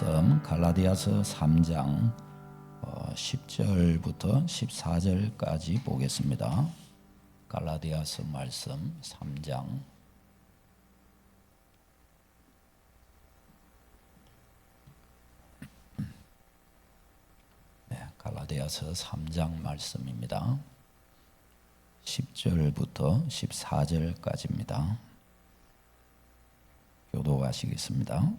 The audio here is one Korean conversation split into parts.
말씀 갈라디아서 3장 10절부터 14절까지 보겠습니다. 갈라디아서 말씀 3장 갈라디아서 3장 말씀입니다. 10절부터 14절까지입니다. 교독하시겠습니다.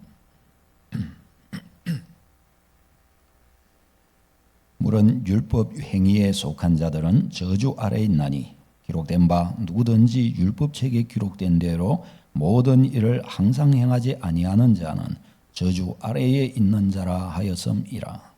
물은 율법 행위에 속한 자들은 저주 아래에 있나니 기록된 바 누구든지 율법책에 기록된 대로 모든 일을 항상 행하지 아니하는 자는 저주 아래에 있는 자라 하였음이라.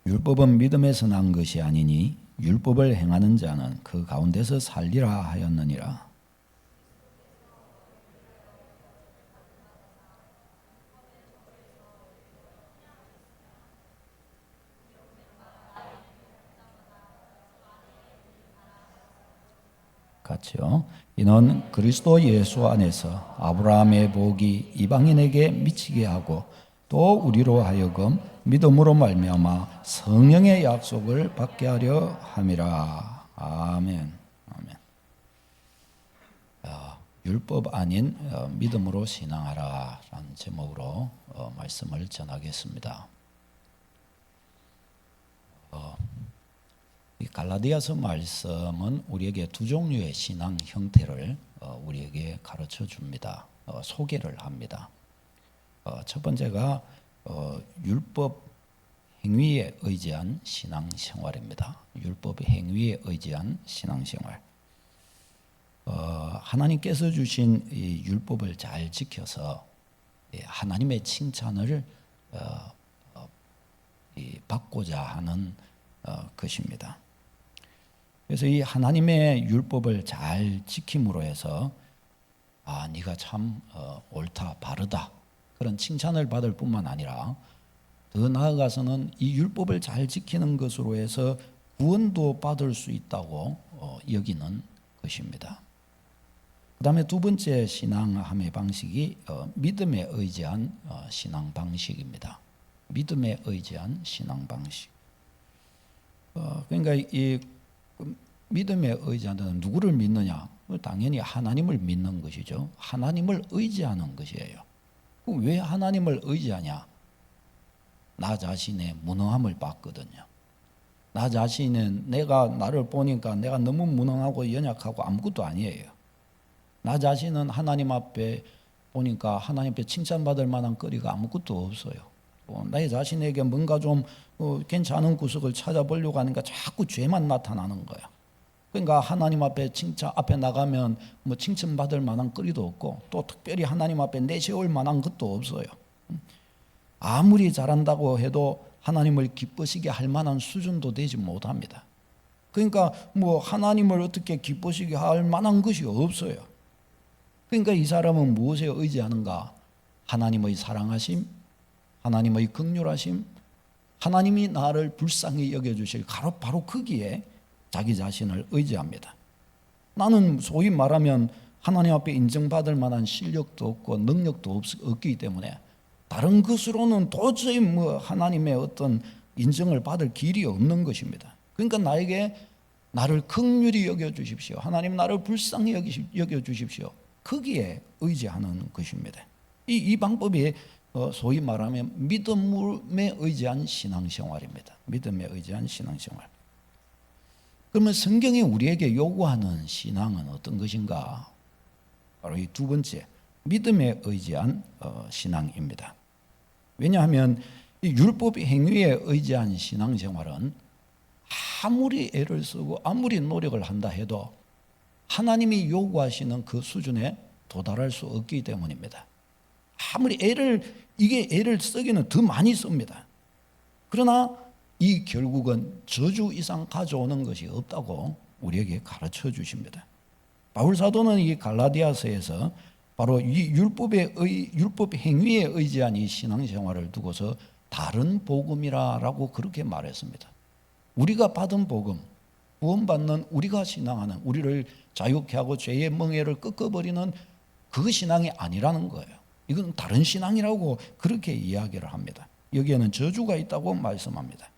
율법은 믿음에서 난 것이 아니니 율법을 행하는 자는 그 가운데서 살리라 하였느니라. 같이요. 이는 그리스도 예수 안에서 아브라함의 복이 이방인에게 미치게 하고 또 우리로 하여금 믿음으로 말미암아 성령의 약속을 받게 하려 함이라. 아멘. 아멘. 율법 아닌 믿음으로 신앙하라라는 제목으로 말씀을 전하겠습니다. 이 갈라디아서 말씀은 우리에게 두 종류의 신앙 형태를 우리에게 가르쳐 줍니다. 소개를 합니다. 첫 번째가 율법 행위에 의지한 신앙생활입니다. 율법 행위에 의지한 신앙생활. 하나님께서 주신 이 율법을 잘 지켜서 하나님의 칭찬을 받고자 하는 것입니다. 그래서 이 하나님의 율법을 잘 지킴으로 해서 네가 참 옳다, 바르다 그런 칭찬을 받을 뿐만 아니라 더 나아가서는 이 율법을 잘 지키는 것으로 해서 구원도 받을 수 있다고 여기는 것입니다. 그 다음에 두 번째 신앙함의 방식이 믿음에 의지한 신앙 방식입니다. 믿음에 의지한 신앙 방식. 그러니까 이 믿음에 의지하는 누구를 믿느냐? 당연히 하나님을 믿는 것이죠. 하나님을 의지하는 것이에요. 그럼 왜 하나님을 의지하냐? 나 자신의 무능함을 봤거든요. 나 자신은 내가 나를 보니까 내가 너무 무능하고 연약하고 아무것도 아니에요. 나 자신은 하나님 앞에 보니까 하나님 앞에 칭찬받을 만한 거리가 아무것도 없어요. 내 자신에게 뭔가 좀 괜찮은 구석을 찾아보려고 하니까 자꾸 죄만 나타나는 거야. 그러니까 하나님 앞에 칭찬 앞에 나가면 뭐 칭찬받을 만한 거리도 없고 또 특별히 하나님 앞에 내세울 만한 것도 없어요. 아무리 잘한다고 해도 하나님을 기쁘시게 할 만한 수준도 되지 못합니다. 그러니까 뭐 하나님을 어떻게 기쁘시게 할 만한 것이 없어요. 그러니까 이 사람은 무엇에 의지하는가? 하나님의 사랑하심, 하나님의 긍휼하심, 하나님이 나를 불쌍히 여겨주실 바로 거기에 자기 자신을 의지합니다. 나는 소위 말하면 하나님 앞에 인정받을 만한 실력도 없고 능력도 없기 때문에 다른 것으로는 도저히 뭐 하나님의 어떤 인정을 받을 길이 없는 것입니다. 그러니까 나를 긍휼히 여겨주십시오. 하나님 나를 불쌍히 여겨주십시오. 거기에 의지하는 것입니다. 이 방법이 소위 말하면 믿음에 의지한 신앙생활입니다. 믿음에 의지한 신앙생활. 그러면 성경이 우리에게 요구하는 신앙은 어떤 것인가? 바로 이 두 번째, 믿음에 의지한 신앙입니다. 왜냐하면 이 율법 행위에 의지한 신앙생활은 아무리 애를 쓰고 아무리 노력을 한다 해도 하나님이 요구하시는 그 수준에 도달할 수 없기 때문입니다. 아무리 애를 쓰기는 더 많이 씁니다. 그러나 이 결국은 저주 이상 가져오는 것이 없다고 우리에게 가르쳐 주십니다. 바울 사도는 이 갈라디아서에서 바로 이 율법 행위에 의지한 이 신앙생활을 두고서 다른 복음이라고 그렇게 말했습니다. 우리가 받은 복음, 구원받는 우리가 신앙하는, 우리를 자유케 하고 죄의 멍에를 꺾어버리는 그 신앙이 아니라는 거예요. 이건 다른 신앙이라고 그렇게 이야기를 합니다. 여기에는 저주가 있다고 말씀합니다.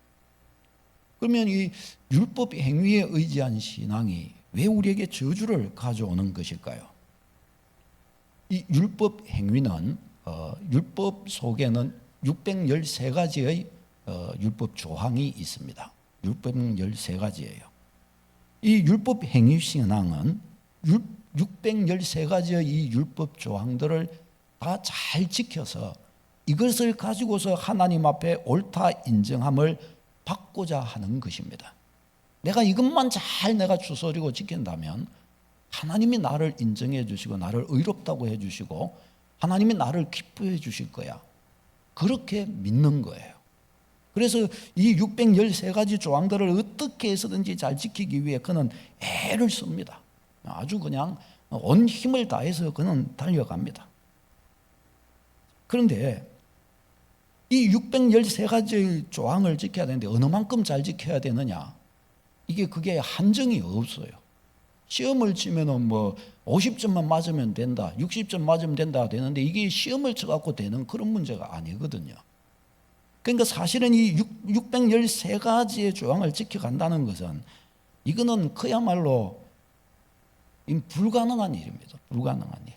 그러면 이 율법 행위에 의지한 신앙이 왜 우리에게 저주를 가져오는 것일까요? 이 율법 행위는 율법 속에는 613가지의 율법 조항이 있습니다. 율법 13가지예요. 이 율법 행위 신앙은 613가지의 이 율법 조항들을 다 잘 지켜서 이것을 가지고서 하나님 앞에 옳다 인정함을 받고자 하는 것입니다. 내가 이것만 잘 내가 주소리고 지킨다면 하나님이 나를 인정해 주시고 나를 의롭다고 해 주시고 하나님이 나를 기뻐해 주실 거야. 그렇게 믿는 거예요. 그래서 이 613가지 조항들을 어떻게 해서든지 잘 지키기 위해 그는 애를 씁니다. 아주 그냥 온 힘을 다해서 그는 달려갑니다. 그런데 이 613가지 조항을 지켜야 되는데 어느 만큼 잘 지켜야 되느냐? 그게 한정이 없어요. 시험을 치면은 뭐 50점만 맞으면 된다, 60점 맞으면 된다 되는데 이게 시험을 쳐갖고 되는 그런 문제가 아니거든요. 그러니까 사실은 이 613가지의 조항을 지켜간다는 것은 이거는 그야말로 불가능한 일입니다. 불가능한 일.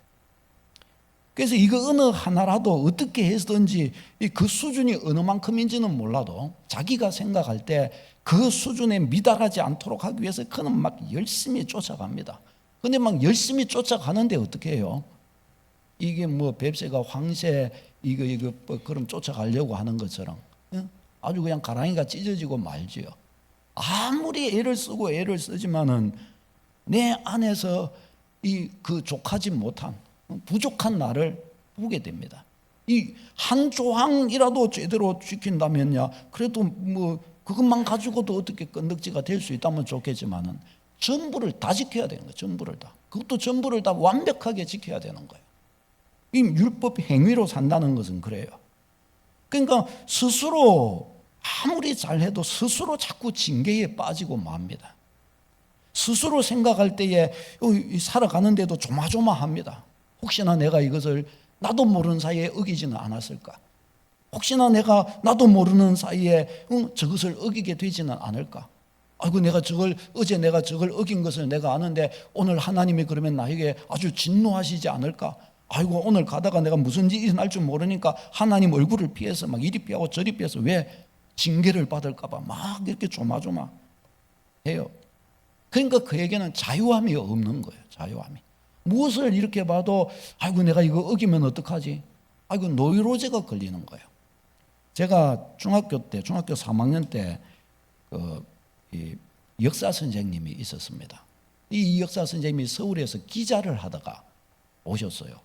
그래서 이거 어느 하나라도 어떻게 해서든지 그 수준이 어느 만큼인지는 몰라도 자기가 생각할 때 그 수준에 미달하지 않도록 하기 위해서 그는 막 열심히 쫓아갑니다. 근데 막 열심히 쫓아가는데 어떻게 해요? 이게 뭐 뱁새가 황새 이거 그럼 쫓아가려고 하는 것처럼 아주 그냥 가랑이가 찢어지고 말지요. 아무리 애를 쓰고 애를 쓰지만은 내 안에서 그 족하지 못한 부족한 나를 보게 됩니다. 이 한 조항이라도 제대로 지킨다면야 그래도 뭐 그것만 가지고도 어떻게 건덕지가 될 수 있다면 좋겠지만은 전부를 다 지켜야 되는 거예요. 전부를 다. 그것도 전부를 다 완벽하게 지켜야 되는 거예요. 이 율법 행위로 산다는 것은 그래요. 그러니까 스스로 아무리 잘해도 스스로 자꾸 징계에 빠지고 맙니다. 스스로 생각할 때에 살아가는데도 조마조마합니다. 혹시나 내가 이것을 나도 모르는 사이에 어기지는 않았을까? 혹시나 나도 모르는 사이에 저것을 어기게 되지는 않을까? 아이고 어제 내가 저걸 어긴 것을 내가 아는데 오늘 하나님이 그러면 나에게 아주 진노하시지 않을까? 아이고 오늘 가다가 내가 무슨 일이 날 줄 모르니까 하나님 얼굴을 피해서 막 이리 피하고 저리 피해서 왜 징계를 받을까 봐 막 이렇게 조마조마 해요. 그러니까 그에게는 자유함이 없는 거예요. 자유함이. 무엇을 이렇게 봐도 아이고 내가 이거 어기면 어떡하지? 아이고 노이로제가 걸리는 거예요. 제가 중학교 3학년 때 이 역사 선생님이 있었습니다. 이 역사 선생님이 서울에서 기자를 하다가 오셨어요.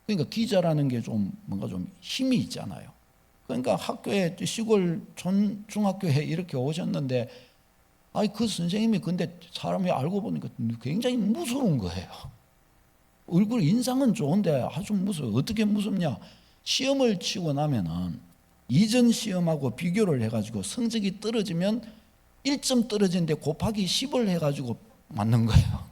그러니까 기자라는 게 좀 뭔가 좀 힘이 있잖아요. 그러니까 학교에 시골 중학교에 이렇게 오셨는데 그 선생님이 근데 사람이 알고 보니까 굉장히 무서운 거예요. 얼굴 인상은 좋은데 아주 무서워요. 어떻게 무섭냐? 시험을 치고 나면은 이전 시험하고 비교를 해가지고 성적이 떨어지면 1점 떨어지는데 곱하기 10을 해가지고 맞는 거예요.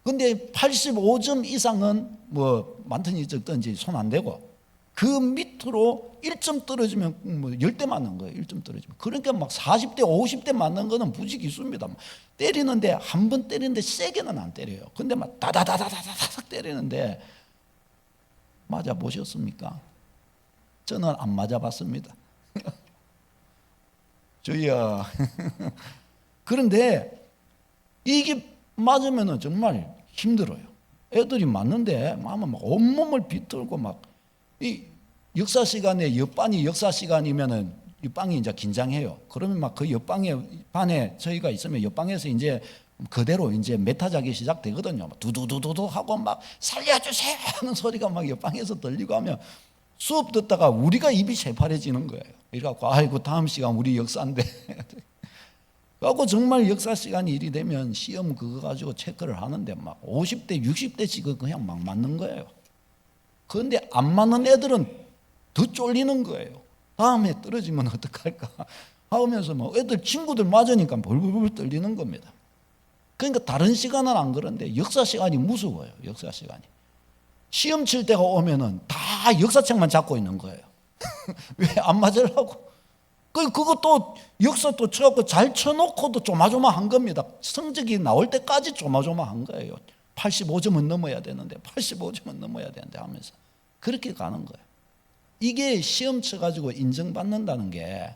근데 85점 이상은 뭐 많든지 적든지 손 안 대고 그 밑으로 1점 떨어지면 뭐 10대 맞는 거예요. 1점 떨어지면. 그러니까 막 40대 50대 맞는 거는 부지기수입니다. 때리는데 한 번 때리는데 세게는 안 때려요. 근데 막 다다다다다닥 때리는데 맞아 보셨습니까? 저는 안 맞아 봤습니다. 저희야. 그런데 이게 맞으면은 정말 힘들어요. 애들이 맞는데 막 온몸을 비틀고 막 이 역사 시간에 옆반이 역사 시간이면은 옆방이 이제 긴장해요. 그러면 막 그 옆방에 반에 저희가 있으면 옆방에서 이제 그대로 이제 메타작이 시작되거든요. 두두두두두 하고 막 살려주세요 하는 소리가 막 옆방에서 들리고 하면 수업 듣다가 우리가 입이 새파래지는 거예요. 이래갖고 아이고 다음 시간 우리 역사인데. 그래갖고 정말 역사 시간이 일이 되면 시험 그거 가지고 체크를 하는데 막 50대 60대씩 그냥 막 맞는 거예요. 그런데 안 맞는 애들은 더 쫄리는 거예요. 다음에 떨어지면 어떡할까? 하면서 뭐 애들 친구들 맞으니까 벌벌벌 떨리는 겁니다. 그러니까 다른 시간은 안 그런데 역사 시간이 무서워요. 역사 시간이. 시험 칠 때가 오면은 다 역사책만 잡고 있는 거예요. 왜 안 맞으려고? 그것도 역사 또 쳐갖고 잘 쳐놓고도 조마조마한 겁니다. 성적이 나올 때까지 조마조마한 거예요. 85점은 넘어야 되는데 85점은 넘어야 되는데 하면서 그렇게 가는 거예요. 이게 시험 쳐가지고 인정받는다는 게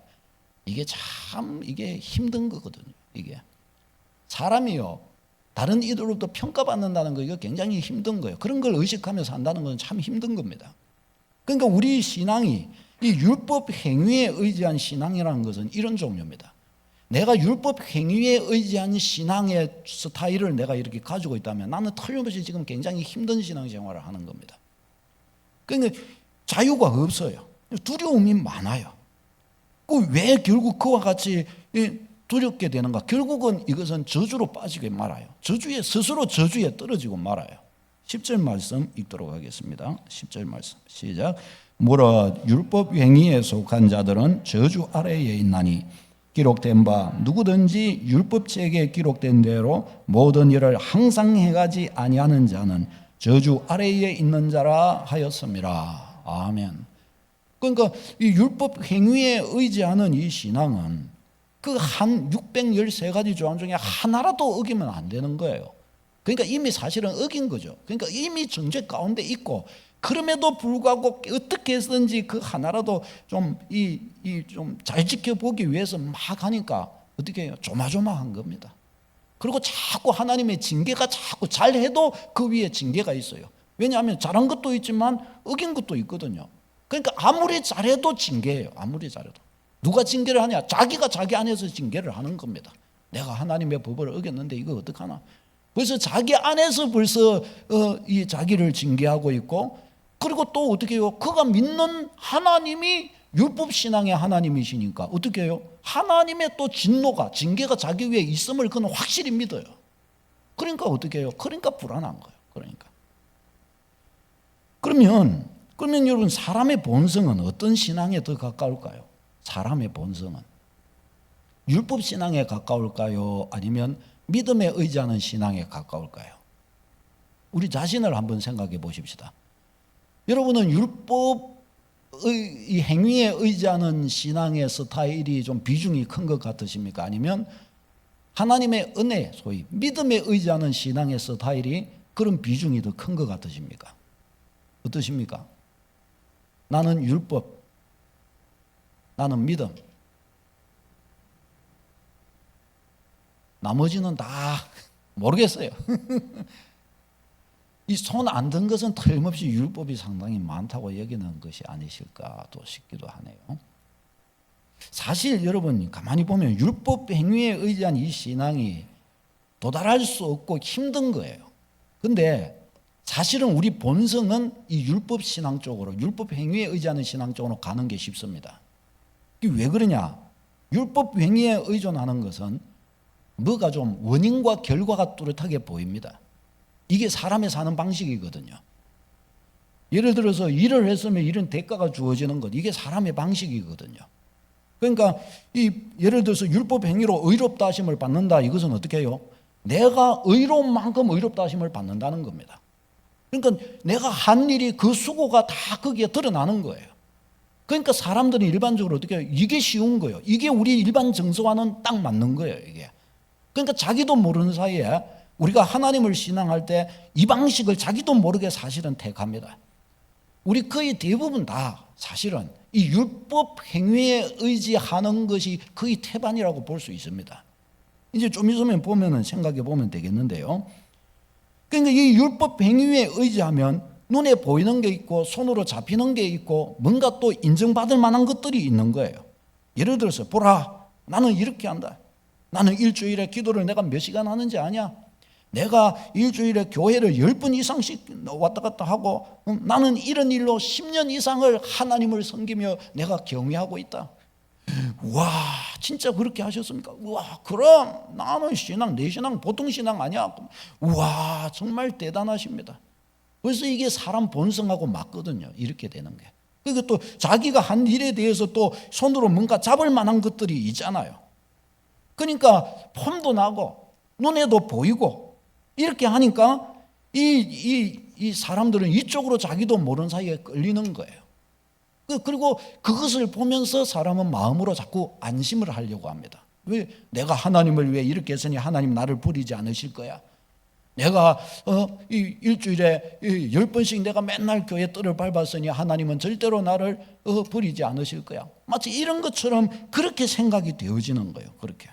이게 참 이게 힘든 거거든요. 이게 사람이요 다른 이들로부터 평가받는다는 거 이거 굉장히 힘든 거예요. 그런 걸 의식하며 산다는 건 참 힘든 겁니다. 그러니까 우리 신앙이 이 율법 행위에 의지한 신앙이라는 것은 이런 종류입니다. 내가 율법 행위에 의지한 신앙의 스타일을 내가 이렇게 가지고 있다면 나는 틀림없이 지금 굉장히 힘든 신앙생활을 하는 겁니다. 그러니까 자유가 없어요. 두려움이 많아요. 왜 결국 그와 같이 두렵게 되는가? 결국은 이것은 저주로 빠지게 말아요. 스스로 저주에 떨어지고 말아요. 10절 말씀 읽도록 하겠습니다. 10절 말씀 시작. 무릇 율법 행위에 속한 자들은 저주 아래에 있나니 기록된 바 누구든지 율법책에 기록된 대로 모든 일을 항상 행하지 아니하는 자는 저주 아래에 있는 자라 하였습니다. 아멘. 그러니까 이 율법 행위에 의지하는 이 신앙은 그 한 613가지 조항 중에 하나라도 어기면 안 되는 거예요. 그러니까 이미 사실은 어긴 거죠. 그러니까 이미 정죄 가운데 있고 그럼에도 불구하고 어떻게 해서든지 그 하나라도 좀 잘 지켜보기 위해서 막 하니까 어떻게 해요? 조마조마한 겁니다. 그리고 자꾸 하나님의 징계가 자꾸 잘해도 그 위에 징계가 있어요. 왜냐하면 잘한 것도 있지만 어긴 것도 있거든요. 그러니까 아무리 잘해도 징계예요. 아무리 잘해도. 누가 징계를 하냐? 자기가 자기 안에서 징계를 하는 겁니다. 내가 하나님의 법을 어겼는데 이거 어떡하나? 벌써 자기 안에서 벌써 이 자기를 징계하고 있고 그리고 또 어떻게 해요? 그가 믿는 하나님이 율법신앙의 하나님이시니까 어떻게 해요? 하나님의 또 진노가 징계가 자기 위에 있음을 그는 확실히 믿어요. 그러니까 어떻게 해요? 그러니까 불안한 거예요. 그러면 여러분 사람의 본성은 어떤 신앙에 더 가까울까요? 사람의 본성은 율법신앙에 가까울까요? 아니면 믿음에 의지하는 신앙에 가까울까요? 우리 자신을 한번 생각해 보십시다. 여러분은 율법의 행위에 의지하는 신앙의 스타일이 좀 비중이 큰 것 같으십니까? 아니면 하나님의 은혜, 소위 믿음에 의지하는 신앙의 스타일이 그런 비중이 더 큰 것 같으십니까? 어떠십니까? 나는 율법, 나는 믿음, 나머지는 다 모르겠어요. 이 손 안 든 것은 틀림없이 율법이 상당히 많다고 여기는 것이 아니실까 또 싶기도 하네요. 사실 여러분 가만히 보면 율법 행위에 의지한 이 신앙이 도달할 수 없고 힘든 거예요. 근데 사실은 우리 본성은 이 율법 신앙 쪽으로, 율법 행위에 의지하는 신앙 쪽으로 가는 게 쉽습니다. 이게 왜 그러냐? 율법 행위에 의존하는 것은 뭐가 좀 원인과 결과가 뚜렷하게 보입니다. 이게 사람의 사는 방식이거든요. 예를 들어서 일을 했으면 이런 대가가 주어지는 것, 이게 사람의 방식이거든요. 그러니까 예를 들어서 율법 행위로 의롭다 하심을 받는다, 이것은 어떻게 해요? 내가 의로운 만큼 의롭다 하심을 받는다는 겁니다. 그러니까 내가 한 일이 그 수고가 다 거기에 드러나는 거예요. 그러니까 사람들은 일반적으로 어떻게 해요? 이게 쉬운 거예요. 이게 우리 일반 정서와는 딱 맞는 거예요, 이게. 그러니까 자기도 모르는 사이에 우리가 하나님을 신앙할 때 이 방식을 자기도 모르게 사실은 택합니다. 우리 거의 대부분 다 사실은 이 율법 행위에 의지하는 것이 거의 태반이라고 볼 수 있습니다. 이제 좀 있으면 보면은 생각해 보면 되겠는데요. 그러니까 이 율법 행위에 의지하면 눈에 보이는 게 있고 손으로 잡히는 게 있고 뭔가 또 인정받을 만한 것들이 있는 거예요. 예를 들어서 보라, 나는 이렇게 한다. 나는 일주일에 기도를 내가 몇 시간 하는지 아냐? 내가 일주일에 교회를 10번 이상씩 왔다 갔다 하고 나는 이런 일로 10년 이상을 하나님을 섬기며 내가 경외하고 있다. 와, 진짜 그렇게 하셨습니까? 와, 그럼 나는 내 신앙 보통 신앙 아니야. 와, 정말 대단하십니다. 그래서 이게 사람 본성하고 맞거든요. 이렇게 되는 게. 그리고 또 자기가 한 일에 대해서 또 손으로 뭔가 잡을 만한 것들이 있잖아요. 그러니까 폼도 나고 눈에도 보이고 이렇게 하니까 이 사람들은 이쪽으로 자기도 모르는 사이에 끌리는 거예요. 그리고 그것을 보면서 사람은 마음으로 자꾸 안심을 하려고 합니다. 왜? 내가 하나님을 위해 이렇게 했으니 하나님 나를 버리지 않으실 거야. 내가 이 일주일에 10번씩 내가 맨날 교회 뜰을 밟았으니 하나님은 절대로 나를 버리지 않으실 거야. 마치 이런 것처럼 그렇게 생각이 되어지는 거예요. 그렇게.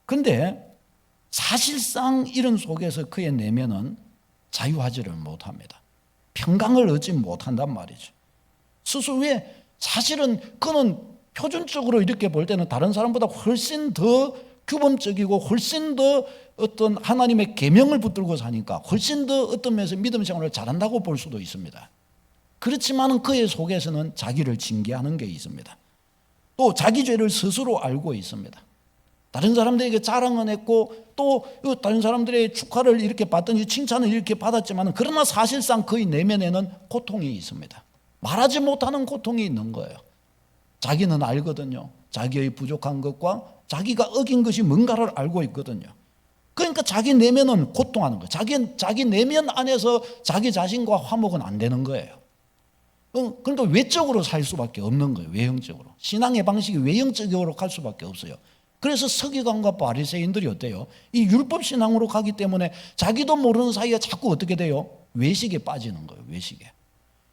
근데 사실상 이런 속에서 그의 내면은 자유하지를 못합니다. 평강을 얻지 못한단 말이죠. 스스로의 사실은 그는 표준적으로 이렇게 볼 때는 다른 사람보다 훨씬 더 규범적이고 훨씬 더 어떤 하나님의 계명을 붙들고 사니까 훨씬 더 어떤 면에서 믿음 생활을 잘한다고 볼 수도 있습니다. 그렇지만 그의 속에서는 자기를 징계하는 게 있습니다. 또 자기 죄를 스스로 알고 있습니다. 다른 사람들에게 자랑은 했고 또 다른 사람들의 축하를 이렇게 받든지 칭찬을 이렇게 받았지만 그러나 사실상 그의 내면에는 고통이 있습니다. 말하지 못하는 고통이 있는 거예요. 자기는 알거든요. 자기의 부족한 것과 자기가 어긴 것이 뭔가를 알고 있거든요. 그러니까 자기 내면은 고통하는 거예요. 자기 내면 안에서 자기 자신과 화목은 안 되는 거예요. 그러니까 외적으로 살 수밖에 없는 거예요. 외형적으로. 신앙의 방식이 외형적으로 갈 수밖에 없어요. 그래서 서기관과 바리새인들이 어때요? 이 율법 신앙으로 가기 때문에 자기도 모르는 사이에 자꾸 어떻게 돼요? 외식에 빠지는 거예요. 외식에.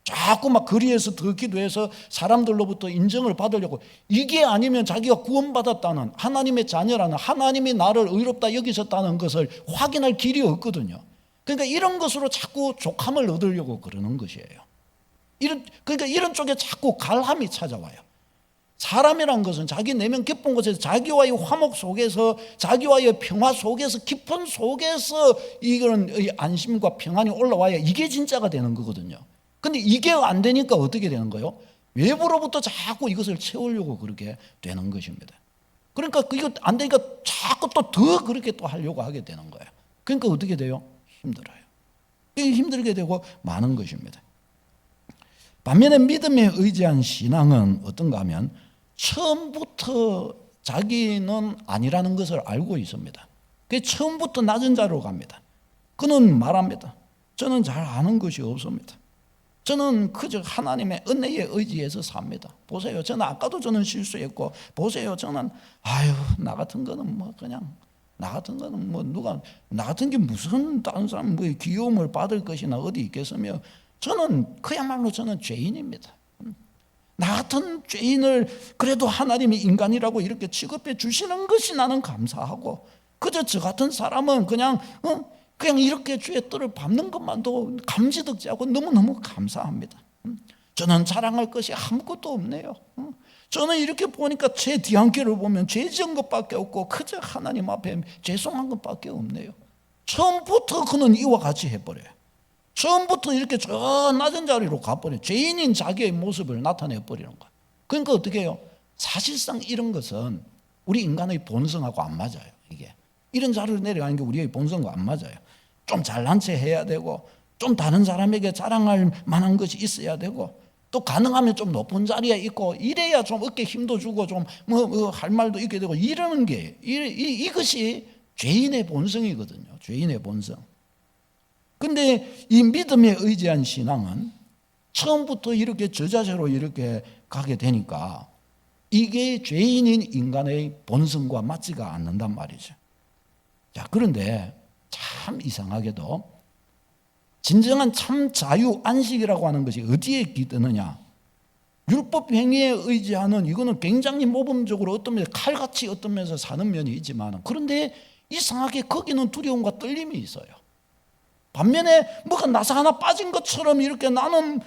자꾸 막 거리에서 더 기도해서 사람들로부터 인정을 받으려고, 이게 아니면 자기가 구원받았다는, 하나님의 자녀라는, 하나님이 나를 의롭다 여기셨다는 것을 확인할 길이 없거든요. 그러니까 이런 것으로 자꾸 족함을 얻으려고 그러는 것이에요. 그러니까 이런 쪽에 자꾸 갈함이 찾아와요. 사람이란 것은 자기 내면 깊은 곳에서 자기와의 화목 속에서, 자기와의 평화 속에서, 깊은 속에서 이런 안심과 평안이 올라와야 이게 진짜가 되는 거거든요. 근데 이게 안 되니까 어떻게 되는 거예요? 외부로부터 자꾸 이것을 채우려고 그렇게 되는 것입니다. 그러니까 이거 안 되니까 자꾸 또 더 그렇게 또 하려고 하게 되는 거예요. 그러니까 어떻게 돼요? 힘들어요. 힘들게 되고 많은 것입니다. 반면에 믿음에 의지한 신앙은 어떤가 하면 처음부터 자기는 아니라는 것을 알고 있습니다. 그래서 처음부터 낮은 자로 갑니다. 그는 말합니다. 저는 잘 아는 것이 없습니다. 저는 그저 하나님의 은혜에 의지해서 삽니다. 보세요. 저는 아까도 저는 실수했고, 보세요. 저는 나 같은 거는 뭐 그냥 나 같은 거는 뭐 누가 나 같은 게 무슨 다른 사람 뭐 귀여움을 받을 것이나 어디 있겠으며, 저는 그야말로 저는 죄인입니다. 나 같은 죄인을 그래도 하나님이 인간이라고 이렇게 취급해 주시는 것이 나는 감사하고, 그저 저 같은 사람은 그냥 이렇게 주의 뜰을 밟는 것만도 감지덕지하고 너무너무 감사합니다. 저는 자랑할 것이 아무것도 없네요. 저는 이렇게 보니까 제 뒤안길을 보면 죄 지은 것밖에 없고 그저 하나님 앞에 죄송한 것밖에 없네요. 처음부터 그는 이와 같이 해버려요. 처음부터 이렇게 저 낮은 자리로 가버려요. 죄인인 자기의 모습을 나타내버리는 거예요. 그러니까 어떻게 해요? 사실상 이런 것은 우리 인간의 본성하고 안 맞아요. 이게 이런 자리로 내려가는 게 우리의 본성과 안 맞아요. 좀 잘난 체 해야 되고, 좀 다른 사람에게 자랑할 만한 것이 있어야 되고, 또 가능하면 좀 높은 자리에 있고, 이래야 좀 어깨 힘도 주고 좀 할 말도 있게 되고, 이러는 게 이것이 죄인의 본성이거든요. 죄인의 본성. 근데 이 믿음에 의지한 신앙은 처음부터 이렇게 저자세로 이렇게 가게 되니까 이게 죄인인 인간의 본성과 맞지가 않는단 말이죠. 자, 그런데 참 이상하게도 진정한 참 자유 안식이라고 하는 것이 어디에 기드느냐? 율법 행위에 의지하는, 이거는 굉장히 모범적으로 어떤 면에서 칼같이 어떤 면에서 사는 면이 있지만, 그런데 이상하게 거기는 두려움과 떨림이 있어요. 반면에 뭐가 나사 하나 빠진 것처럼 이렇게 나는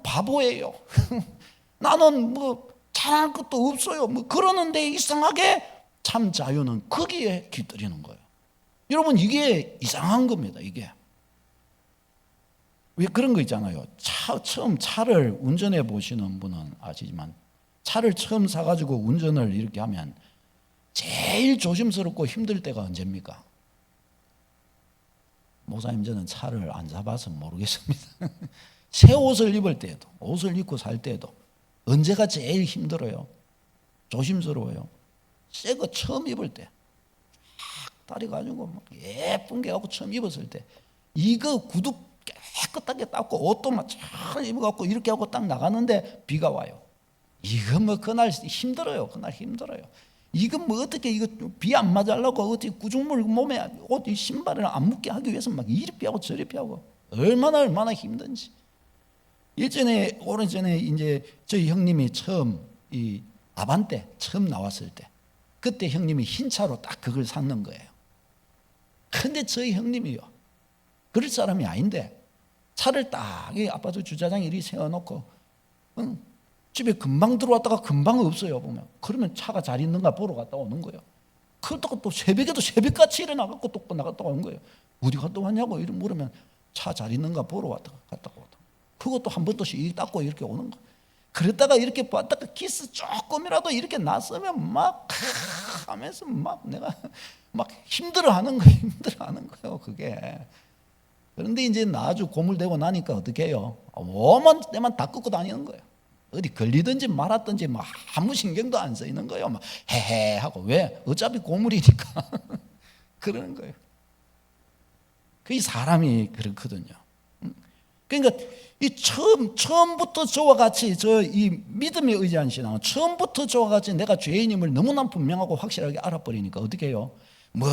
바보예요. 나는 뭐 잘할 것도 없어요. 뭐 그러는데 이상하게 참 자유는 거기에 깃들이는 거예요. 여러분, 이게 이상한 겁니다. 이게 왜 그런 거 있잖아요. 처음 차를 운전해 보시는 분은 아시지만, 차를 처음 사가지고 운전을 이렇게 하면 제일 조심스럽고 힘들 때가 언제입니까? 목사님, 저는 차를 안 사봐서 모르겠습니다. 새 옷을 입을 때에도, 옷을 입고 살 때에도 언제가 제일 힘들어요? 조심스러워요. 새 거 처음 입을 때, 다리 가지고 막 예쁜 게 갖고 처음 입었을 때, 이거 구두 깨끗하게 닦고 옷도 막 잘 입어갖고 이렇게 하고 딱 나가는데 비가 와요. 이거 뭐 그날 힘들어요. 그날 힘들어요. 이거 뭐 어떻게 이거 비 안 맞으려고 어떻게 구중물 몸에 옷 신발을 안 묻게 하기 위해서 막 이리 피하고 저리 피하고 얼마나 힘든지. 예전에 오래전에 이제 저희 형님이 처음 이 아반떼 처음 나왔을 때, 그때 형님이 흰 차로 딱 그걸 샀는 거예요. 근데 저희 형님이요, 그럴 사람이 아닌데 차를 딱 이 아파트 주차장에 이리 세워놓고 집에 금방 들어왔다가 금방 없어요. 보면 그러면 차가 잘 있는가 보러 갔다 오는 거예요. 그러다가 또 새벽에도 새벽같이 일어나갖고 또 나갔다 오는 거예요. 어디 갔다 왔냐고 이렇게 물으면 차 잘 있는가 보러 왔다가 갔다 오다. 그것도 한 번 또 씩 닦고 이렇게 오는 거. 그랬다가 이렇게 봤다가 기스 조금이라도 이렇게 났으면 막 하면서 막 내가 막 힘들어하는 거예요. 그게. 그런데 이제 아주 고물되고 나니까 어떻게 해요? 오만 때만 다 끄고 다니는 거예요. 어디 걸리든지 말았든지 뭐 아무 신경도 안 쓰이는 거예요. 막 헤헤 하고. 왜? 어차피 고물이니까. 그러는 거예요. 그 사람이 그렇거든요. 그러니까 이 처음부터 저와 같이 이 믿음에 의지한 신앙은 처음부터 저와 같이 내가 죄인임을 너무나 분명하고 확실하게 알아버리니까 어떻게 해요? 뭐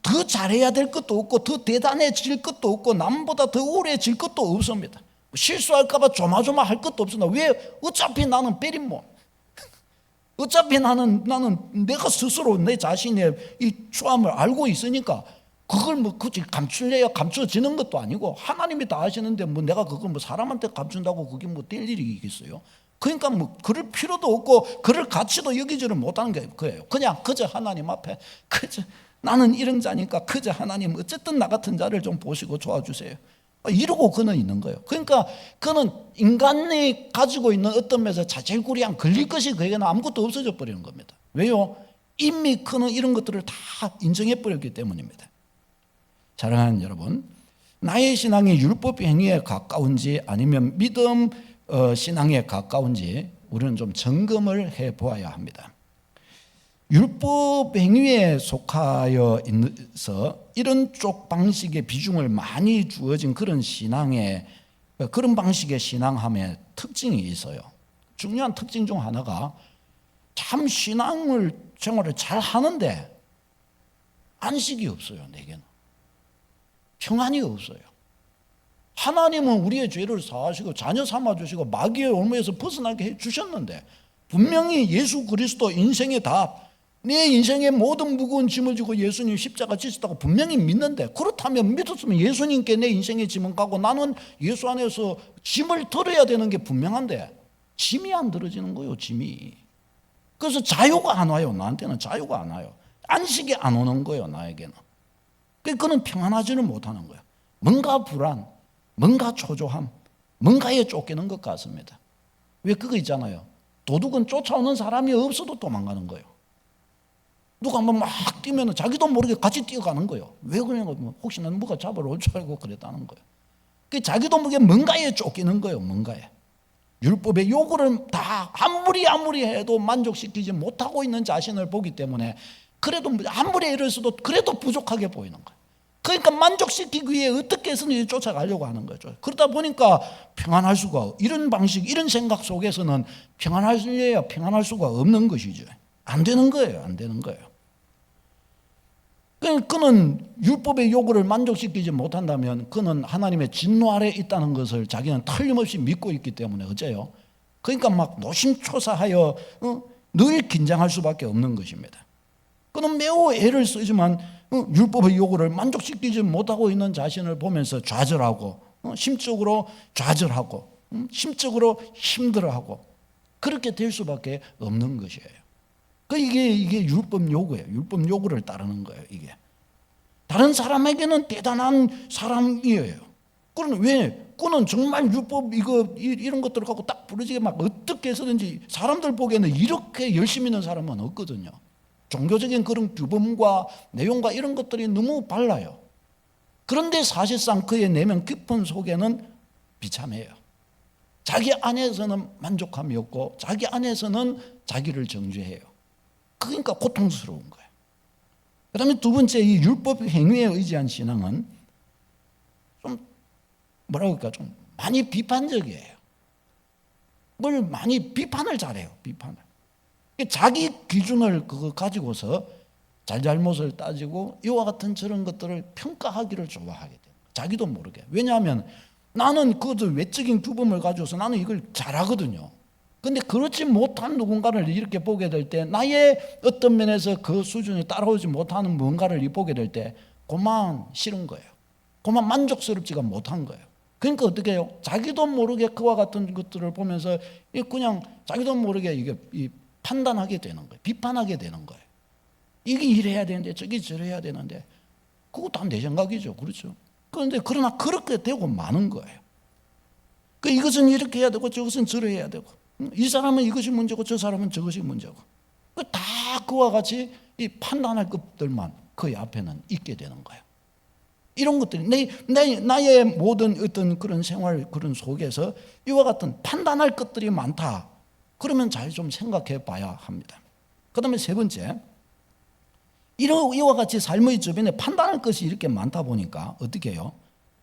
더 잘해야 될 것도 없고 더 대단해질 것도 없고 남보다 더 오래질 것도 없습니다. 실수할까봐 조마조마할 것도 없습니다. 왜? 어차피 나는 베린 몸. 어차피 나는 내가 스스로 내 자신의 이 추함을 알고 있으니까 그걸 뭐 굳이 감추려야 감춰지는 것도 아니고 하나님이 다 하시는데 뭐 내가 그걸 뭐 사람한테 감춘다고 그게 뭐 될 일이겠어요? 그러니까 뭐 그럴 필요도 없고 그럴 가치도 여기지를 못하는 게 그예요. 그냥 그저 하나님 앞에 그저 나는 이런 자니까 그저 하나님 어쨌든 나 같은 자를 좀 보시고 도와주세요. 이러고 그는 있는 거예요. 그러니까 그는 인간이 가지고 있는 어떤 면에서 자질구레한 걸릴 것이 그에게는 아무것도 없어져 버리는 겁니다. 왜요? 이미 그는 이런 것들을 다 인정해 버렸기 때문입니다. 사랑하는 여러분, 나의 신앙이 율법 행위에 가까운지 아니면 믿음 신앙에 가까운지 우리는 좀 점검을 해 보아야 합니다. 율법 행위에 속하여 있어서 이런 쪽 방식의 비중을 많이 주어진 그런 신앙의 그런 방식의 신앙함의 특징이 있어요. 중요한 특징 중 하나가 참 신앙을 생활을 잘 하는데 안식이 없어요. 내게는 평안이 없어요. 하나님은 우리의 죄를 사하시고 자녀 삼아주시고 마귀의 올무에서 벗어나게 해주셨는데 분명히 예수 그리스도 인생의 답, 내 인생의 모든 무거운 짐을 지고 예수님 십자가 지셨다고 분명히 믿는데, 그렇다면 믿었으면 예수님께 내 인생의 짐은 가고 나는 예수 안에서 짐을 들어야 되는 게 분명한데 짐이 안 들어지는 거예요. 짐이. 그래서 자유가 안 와요. 나한테는 자유가 안 와요. 안식이 안 오는 거예요. 나에게는. 그는 평안하지를 못하는 거예요. 뭔가 불안, 뭔가 초조함, 뭔가에 쫓기는 것 같습니다. 왜 그거 있잖아요. 도둑은 쫓아오는 사람이 없어도 도망가는 거예요. 누가 한번 막 뛰면 자기도 모르게 같이 뛰어가는 거예요. 왜 그러냐면 혹시나 누가 잡으러 올 줄 알고 그랬다는 거예요. 자기도 모르게 뭔가에 쫓기는 거예요. 뭔가에. 율법의 요구를 다 아무리 해도 만족시키지 못하고 있는 자신을 보기 때문에 그래도 아무리 애를 써도 그래도 부족하게 보이는 거예요. 그러니까 만족시키기 위해 어떻게 해서든지 쫓아가려고 하는 거죠. 그러다 보니까 평안할 수가, 이런 방식, 이런 생각 속에서는 평안할 수가 없는 것이죠. 안 되는 거예요. 안 되는 거예요. 그는 율법의 요구를 만족시키지 못한다면 그는 하나님의 진노 아래 있다는 것을 자기는 틀림없이 믿고 있기 때문에 어째요? 그러니까 막 노심초사하여 늘 긴장할 수밖에 없는 것입니다. 그는 매우 애를 쓰지만 율법의 요구를 만족시키지 못하고 있는 자신을 보면서 좌절하고 심적으로 좌절하고 심적으로 힘들어하고 그렇게 될 수밖에 없는 것이에요. 이게 율법 요구예요. 율법 요구를 따르는 거예요. 이게 다른 사람에게는 대단한 사람이에요. 그는 왜? 그는 정말 율법 이런 것들을 갖고 딱 부러지게 막 어떻게 해서든지 사람들 보기에는 이렇게 열심히 있는 사람은 없거든요. 종교적인 그런 규범과 내용과 이런 것들이 너무 발라요. 그런데 사실상 그의 내면 깊은 속에는 비참해요. 자기 안에서는 만족함이 없고 자기 안에서는 자기를 정죄해요. 그러니까 고통스러운 거예요. 그 다음에 두 번째, 이 율법 행위에 의지한 신앙은 좀 뭐라고 할까, 좀 많이 비판적이에요. 뭘 많이 비판을 잘해요. 비판을. 자기 기준을 그거 가지고서 잘잘못을 따지고 이와 같은 저런 것들을 평가하기를 좋아하게 돼요. 자기도 모르게. 왜냐하면 나는 그 외적인 규범을 가지고서 나는 이걸 잘하거든요. 근데 그렇지 못한 누군가를 이렇게 보게 될 때, 나의 어떤 면에서 그 수준에 따라오지 못하는 뭔가를 보게 될 때 그만 싫은 거예요. 그만 만족스럽지가 못한 거예요. 그러니까 어떻게 해요? 자기도 모르게 그와 같은 것들을 보면서 그냥 자기도 모르게 이게 판단하게 되는 거예요. 비판하게 되는 거예요. 이게 이래야 되는데 저게 저래야 되는데, 그거 다 내 생각이죠. 그렇죠? 그런데 그러나 그렇게 되고 마는 거예요. 이것은 이렇게 해야 되고 저것은 저래야 되고, 이 사람은 이것이 문제고 저 사람은 저것이 문제고, 다 그와 같이 이 판단할 것들만 그의 앞에는 있게 되는 거예요. 이런 것들이 나의 모든 어떤 그런 생활 그런 속에서 이와 같은 판단할 것들이 많다. 그러면 잘 좀 생각해 봐야 합니다. 그 다음에 세 번째, 이와 같이 삶의 주변에 판단할 것이 이렇게 많다 보니까 어떻게 해요?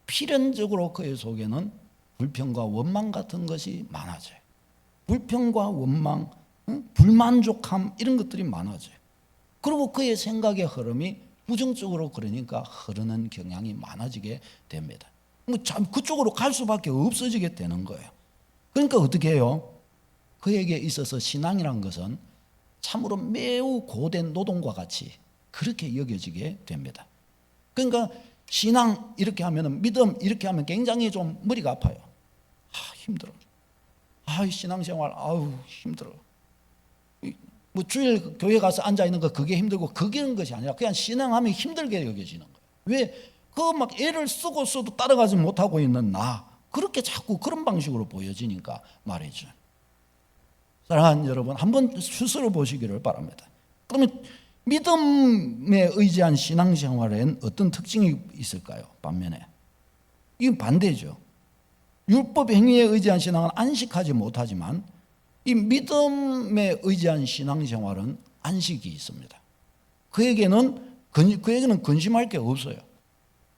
필연적으로 그의 속에는 불평과 원망 같은 것이 많아져요. 불평과 원망, 불만족함, 이런 것들이 많아져요. 그리고 그의 생각의 흐름이 부정적으로 그러니까 흐르는 경향이 많아지게 됩니다. 그쪽으로 갈 수밖에 없어지게 되는 거예요. 그러니까 어떻게 해요? 그에게 있어서 신앙이란 것은 참으로 매우 고된 노동과 같이 그렇게 여겨지게 됩니다. 그러니까 신앙 이렇게 하면, 믿음 이렇게 하면 굉장히 좀 머리가 아파요. 힘들어. 신앙생활 힘들어. 뭐 주일 교회 가서 앉아 있는 거 그게 힘들고, 그게 것이 아니라 그냥 신앙하면 힘들게 여겨지는 거예요. 왜? 막 애를 쓰고서도 따라가지 못하고 있는 나, 그렇게 자꾸 그런 방식으로 보여지니까 말이죠. 사랑하는 여러분, 한번 스스로 보시기를 바랍니다. 그러면 믿음에 의지한 신앙생활엔 어떤 특징이 있을까요? 반면에 이건 반대죠. 율법 행위에 의지한 신앙은 안식하지 못하지만 이 믿음에 의지한 신앙생활은 안식이 있습니다. 그에게는 근심할 게 없어요.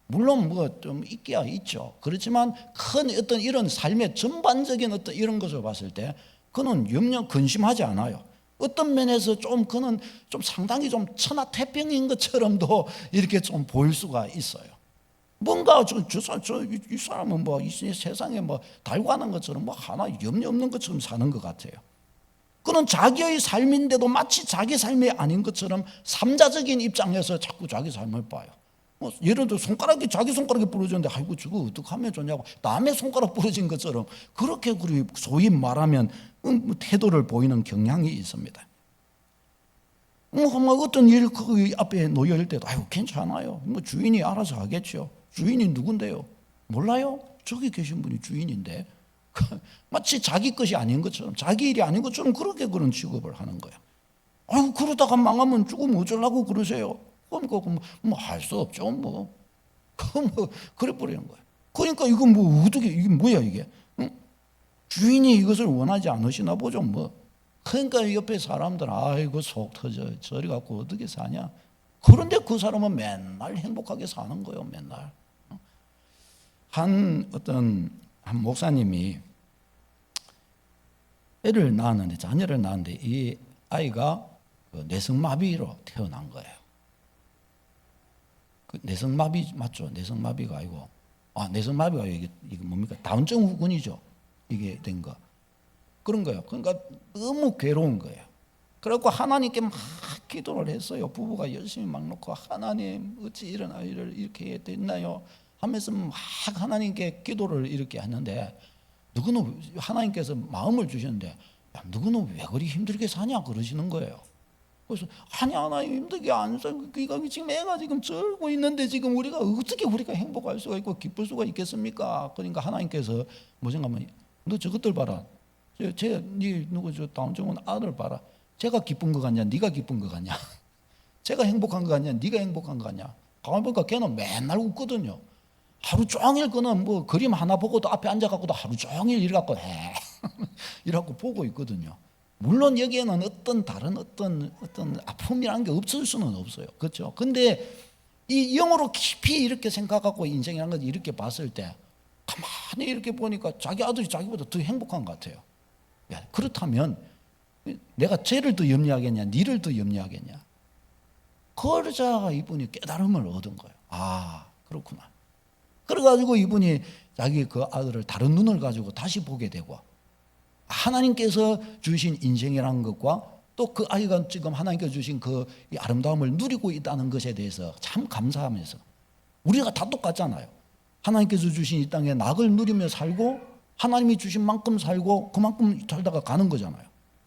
물론 뭐 좀 있기야 있죠. 그렇지만 큰 어떤 이런 삶의 전반적인 어떤 이런 것을 봤을 때 그는 근심하지 않아요. 어떤 면에서 그는 좀 상당히 좀 천하태평인 것처럼도 이렇게 좀 보일 수가 있어요. 뭔가 이 사람은 뭐 이 세상에 뭐 달관한 것처럼 뭐 하나 염려 없는 것처럼 사는 것 같아요. 그는 자기의 삶인데도 마치 자기 삶이 아닌 것처럼 삼자적인 입장에서 자꾸 자기 삶을 봐요. 예를 들어 자기 손가락이 부러졌는데 아이고 저거 어떻게 하면 좋냐고 남의 손가락 부러진 것처럼 그렇게 소위 말하면 태도를 보이는 경향이 있습니다. 어떤 일 그 앞에 놓여 있을 때도 괜찮아요. 주인이 알아서 하겠죠. 주인이 누군데요? 몰라요? 저기 계신 분이 주인인데 마치 자기 것이 아닌 것처럼, 자기 일이 아닌 것처럼 그렇게 그런 취급을 하는 거예요. 그러다가 망하면 조금 어쩌려고 그러세요? 그러니까 할 수 없죠. 그래 버리는 거예요. 그러니까 이건 어떻게, 이게 뭐야 이게? 주인이 이것을 원하지 않으시나 보죠. 그러니까 옆에 사람들 아이고 속 터져 저리 갖고 어떻게 사냐. 그런데 그 사람은 맨날 행복하게 사는 거예요. 맨날. 한 목사님이 자녀를 낳았는데 이 아이가 뇌성마비로 태어난 거예요. 뇌성마비 맞죠? 뇌성마비가 아니고 뇌성마비가 이게 뭡니까? 다운증후군이죠. 이게 된 거. 그런 거예요. 그러니까 너무 괴로운 거예요. 그래갖고 하나님께 막 기도를 했어요. 부부가 열심히 막 놓고 하나님 어찌 이런 아이를 이렇게 됐나요? 하면서 막 하나님께 기도를 이렇게 했는데 누구는 하나님께서 마음을 주셨는데 누구는 왜 그리 힘들게 사냐 그러시는 거예요. 그래서 하나님 힘들게 안 사. 그러니까 지금 애가 지금 절고 있는데 지금 어떻게 우리가 행복할 수가 있고 기쁠 수가 있겠습니까? 그러니까 하나님께서 뭐 생각하면 너 저것들 봐라. 저 다운증후군 아들 봐라. 제가 기쁜 거 같냐? 네가 기쁜 거 같냐? 제가 행복한 거 같냐? 네가 행복한 거 같냐? 가만 보니까 걔는 맨날 웃거든요. 하루 종일 그는 뭐 그림 하나 보고도 앞에 앉아갖고도 하루 종일 이래갖고 해 이래갖고 보고 있거든요. 물론 여기에는 어떤 다른 어떤 아픔이라는 게 없을 수는 없어요. 그렇죠? 근데 이 영으로 깊이 이렇게 생각하고 인생이라는 걸 이렇게 봤을 때 가만히 이렇게 보니까 자기 아들이 자기보다 더 행복한 것 같아요. 야, 그렇다면 내가 쟤를 더 염려하겠냐, 니를 더 염려하겠냐? 그러자 이분이 깨달음을 얻은 거예요. 아, 그렇구나. 그래가지고 이분이 자기 그 아들을 다른 눈을 가지고 다시 보게 되고, 하나님께서 주신 인생이라는 것과 또 그 아이가 지금 하나님께서 주신 그 아름다움을 누리고 있다는 것에 대해서 참 감사하면서, 우리가 다 똑같잖아요. 하나님께서 주신 이 땅에 낙을 누리며 살고 하나님이 주신 만큼 살고 그만큼 살다가 가는 거잖아요.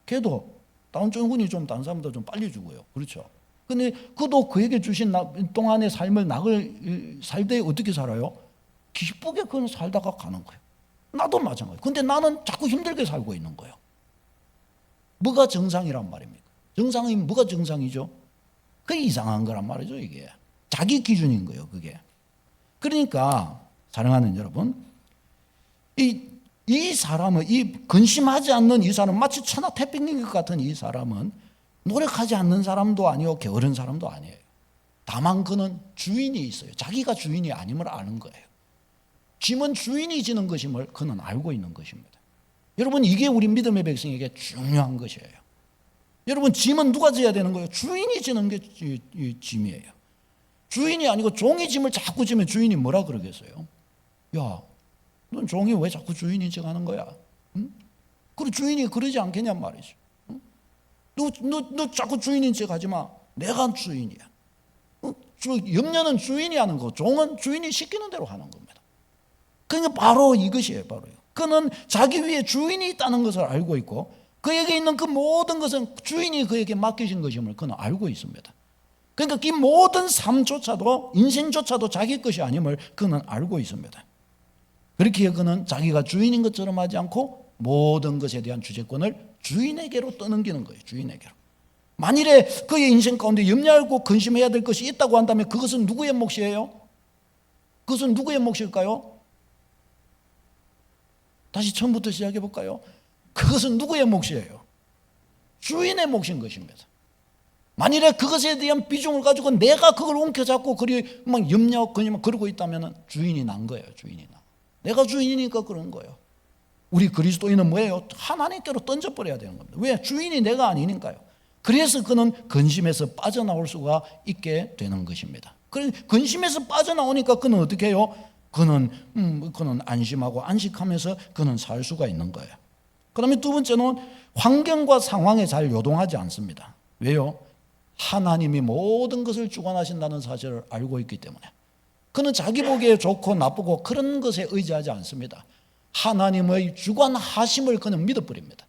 걔도 다운증후군이 좀 다른 사람보다 좀 빨리 죽어요. 그렇죠? 근데 그도 그에게 주신 동안의 삶을 낙을 살 때 어떻게 살아요? 기쁘게 그는 살다가 가는 거예요. 나도 마찬가지. 근데 나는 자꾸 힘들게 살고 있는 거예요. 뭐가 정상이란 말입니까? 정상이 뭐가 정상이죠? 그게 이상한 거란 말이죠. 이게 자기 기준인 거예요. 그게. 그러니까 사랑하는 여러분, 이 사람은, 이 근심하지 않는 이 사람, 마치 천하태평인 것 같은 이 사람은 노력하지 않는 사람도 아니고 게으른 사람도 아니에요. 다만 그는 주인이 있어요. 자기가 주인이 아님을 아는 거예요. 짐은 주인이 지는 것임을 그는 알고 있는 것입니다. 여러분, 이게 우리 믿음의 백성에게 중요한 것이에요. 여러분, 짐은 누가 져야 되는 거예요? 주인이 지는 게 짐이에요. 주인이 아니고 종이 짐을 자꾸 지면 주인이 뭐라 그러겠어요? 야, 넌 종이 왜 자꾸 주인이 져가는 거야? 응? 그리고 주인이 그러지 않겠냔 말이죠. 응? 너 자꾸 주인인 척 하지 마. 내가 주인이야. 응? 염려는 주인이 하는 거, 종은 주인이 시키는 대로 하는 겁니다. 그러니까 바로 이것이에요. 바로요. 그는 자기 위에 주인이 있다는 것을 알고 있고, 그에게 있는 그 모든 것은 주인이 그에게 맡기신 것임을 그는 알고 있습니다. 그러니까 이 모든 삶조차도, 인생조차도 자기 것이 아님을 그는 알고 있습니다. 그렇기에 그는 자기가 주인인 것처럼 하지 않고 모든 것에 대한 주재권을 주인에게로 떠넘기는 거예요. 주인에게로. 만일에 그의 인생 가운데 염려하고 근심해야 될 것이 있다고 한다면 그것은 누구의 몫이에요? 그것은 누구의 몫일까요? 다시 처음부터 시작해 볼까요? 그것은 누구의 몫이에요? 주인의 몫인 것입니다. 만일에 그것에 대한 비중을 가지고 내가 그걸 움켜잡고 그리 막 염려하고 그러고 있다면 주인이 난 거예요. 주인이 나. 내가 주인이니까 그런 거예요. 우리 그리스도인은 뭐예요? 하나님께로 던져버려야 되는 겁니다. 왜? 주인이 내가 아니니까요. 그래서 그는 근심에서 빠져나올 수가 있게 되는 것입니다. 근심에서 빠져나오니까 그는 어떻게 해요? 그는 안심하고 안식하면서 그는 살 수가 있는 거예요. 그 다음에 두 번째는 환경과 상황에 잘 요동하지 않습니다. 왜요? 하나님이 모든 것을 주관하신다는 사실을 알고 있기 때문에. 그는 자기 보기에 좋고 나쁘고 그런 것에 의지하지 않습니다. 하나님의 주관하심을 그는 믿어버립니다.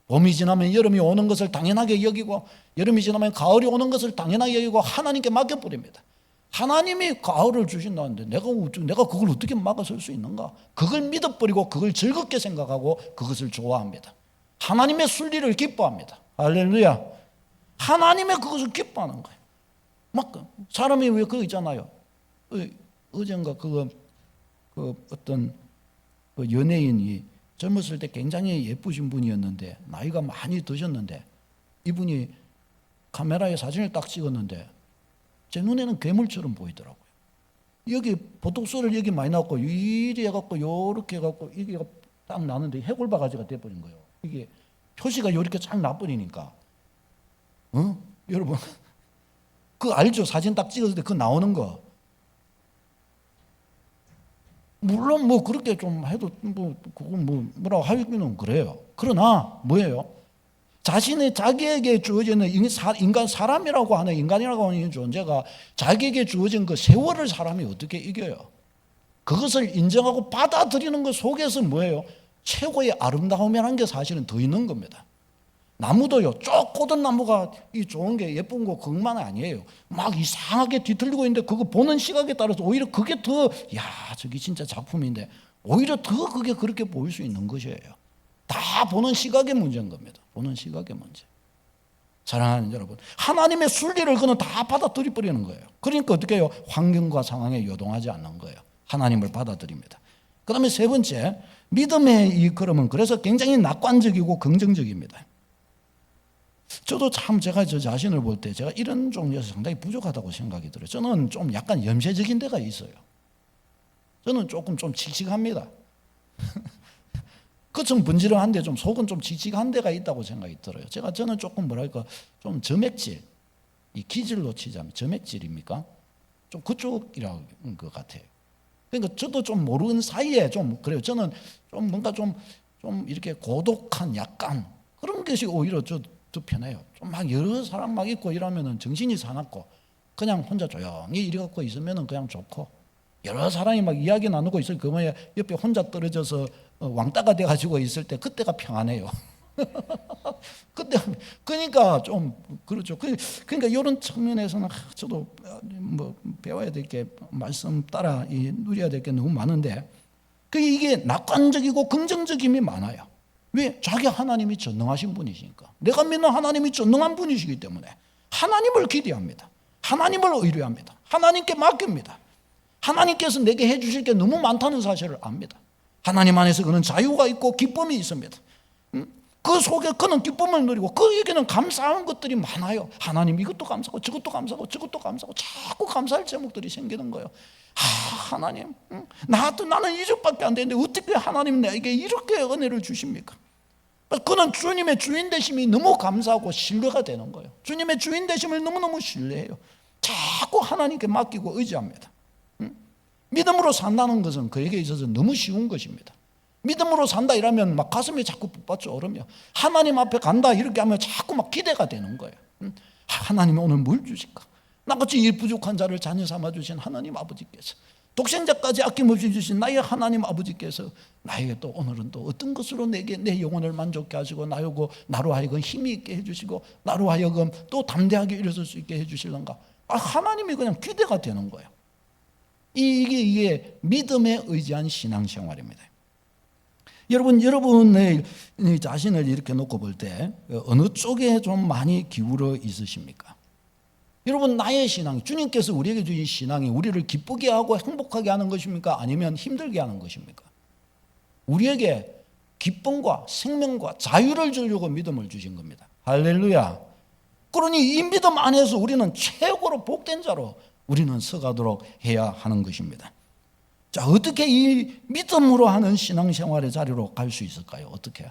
봄이 지나면 여름이 오는 것을 당연하게 여기고, 여름이 지나면 가을이 오는 것을 당연하게 여기고 하나님께 맡겨버립니다. 하나님이 가을을 주신다는데 내가 그걸 어떻게 막아설 수 있는가? 그걸 믿어버리고 그걸 즐겁게 생각하고 그것을 좋아합니다. 하나님의 순리를 기뻐합니다. 할렐루야. 하나님의 그것을 기뻐하는 거예요. 막 사람이 왜 그거 있잖아요. 어젠가 그 어떤 그 연예인이 젊었을 때 굉장히 예쁘신 분이었는데 나이가 많이 드셨는데 이분이 카메라에 사진을 딱 찍었는데 제 눈에는 괴물처럼 보이더라고요. 여기 보톡스를 여기 많이 나왔고 이리 해갖고 요렇게 해갖고 이게 딱 나는데 해골바가지가 돼버린 거예요. 이게 표시가 요렇게 쫙 나버리니까 여러분 그거 알죠? 사진 딱 찍었을 때 그거 나오는 거. 물론 뭐 그렇게 좀 해도 그건 뭐라고 하기는 그래요. 그러나 뭐예요? 자기에게 주어지는 사람이라고 하는 인간이라고 하는 존재가 자기에게 주어진 그 세월을 사람이 어떻게 이겨요? 그것을 인정하고 받아들이는 것 속에서 뭐예요? 최고의 아름다움이라는 게 사실은 더 있는 겁니다. 나무도요, 쭉 뻗은 나무가 이 좋은 게 예쁜 거 그것만 아니에요. 막 이상하게 뒤틀리고 있는데 그거 보는 시각에 따라서 오히려 그게 더, 저기 진짜 작품인데 오히려 더 그게 그렇게 보일 수 있는 것이에요. 다 보는 시각의 문제인 겁니다. 보는 시각의 문제. 사랑하는 여러분, 하나님의 순리를 그는 다 받아들여 버리는 거예요. 그러니까 어떻게 해요? 환경과 상황에 요동하지 않는 거예요. 하나님을 받아들입니다. 그 다음에 세 번째, 믿음의 이 걸음은 그래서 굉장히 낙관적이고 긍정적입니다. 저도 참 제가 저 자신을 볼 때 제가 이런 종류에서 상당히 부족하다고 생각이 들어요. 저는 좀 약간 염세적인 데가 있어요. 저는 조금 좀 칙칙합니다. 겉은 번지르한데 좀 속은 좀 칙칙한 데가 있다고 생각이 들어요. 저는 조금 뭐랄까 좀 점액질, 이 기질로 치자면 점액질입니까? 좀 그쪽이라는 것 같아요. 그러니까 저도 좀 모르는 사이에 좀 그래요. 저는 좀 뭔가 좀 이렇게 고독한 약간 그런 것이 오히려 더 편해요. 좀 막 여러 사람 막 있고 이러면은 정신이 사납고 그냥 혼자 조용히 이래 갖고 있으면은 그냥 좋고 여러 사람이 막 이야기 나누고 있을 그 뭐에 옆에 혼자 떨어져서 왕따가 돼 가지고 있을 때 그때가 평안해요. 그때 그러니까 좀 그렇죠. 그러니까 이런 측면에서는 저도 뭐 배워야 될 게 말씀 따라 누려야 될 게 너무 많은데 이게 낙관적이고 긍정적임이 많아요. 왜? 자기 하나님이 전능하신 분이시니까. 내가 믿는 하나님이 전능한 분이시기 때문에 하나님을 기대합니다. 하나님을 의뢰합니다. 하나님께 맡깁니다. 하나님께서 내게 해주실 게 너무 많다는 사실을 압니다. 하나님 안에서 그는 자유가 있고 기쁨이 있습니다. 그 속에 그는 기쁨을 누리고 그에게는 감사한 것들이 많아요. 하나님 이것도 감사하고 저것도 감사하고 저것도 감사하고 자꾸 감사할 제목들이 생기는 거예요. 하나님 나는 이것밖에 안 되는데 어떻게 하나님 나에게 이렇게 은혜를 주십니까? 그는 주님의 주인 되심이 너무 감사하고 신뢰가 되는 거예요. 주님의 주인 되심을 너무너무 신뢰해요. 자꾸 하나님께 맡기고 의지합니다. 믿음으로 산다는 것은 그에게 있어서 너무 쉬운 것입니다. 믿음으로 산다 이러면 막 가슴이 자꾸 북받쳐 오르며 하나님 앞에 간다 이렇게 하면 자꾸 막 기대가 되는 거예요. 하나님이 오늘 뭘 주실까? 나같이 이 부족한 자를 자녀 삼아 주신 하나님 아버지께서 독생자까지 아낌없이 주신 나의 하나님 아버지께서 나에게 또 오늘은 또 어떤 것으로 내게 내 영혼을 만족케 하시고 나로 하여금 힘이 있게 해주시고 나로 하여금 또 담대하게 일어설 수 있게 해주실런가? 하나님이 그냥 기대가 되는 거예요. 이게 믿음에 의지한 신앙생활입니다. 여러분의 자신을 이렇게 놓고 볼 때 어느 쪽에 좀 많이 기울어 있으십니까? 여러분 나의 신앙, 주님께서 우리에게 주신 신앙이 우리를 기쁘게 하고 행복하게 하는 것입니까? 아니면 힘들게 하는 것입니까? 우리에게 기쁨과 생명과 자유를 주려고 믿음을 주신 겁니다. 할렐루야. 그러니 이 믿음 안에서 우리는 최고로 복된 자로 우리는 서가도록 해야 하는 것입니다. 자, 어떻게 이 믿음으로 하는 신앙생활의 자리로 갈 수 있을까요? 어떻게?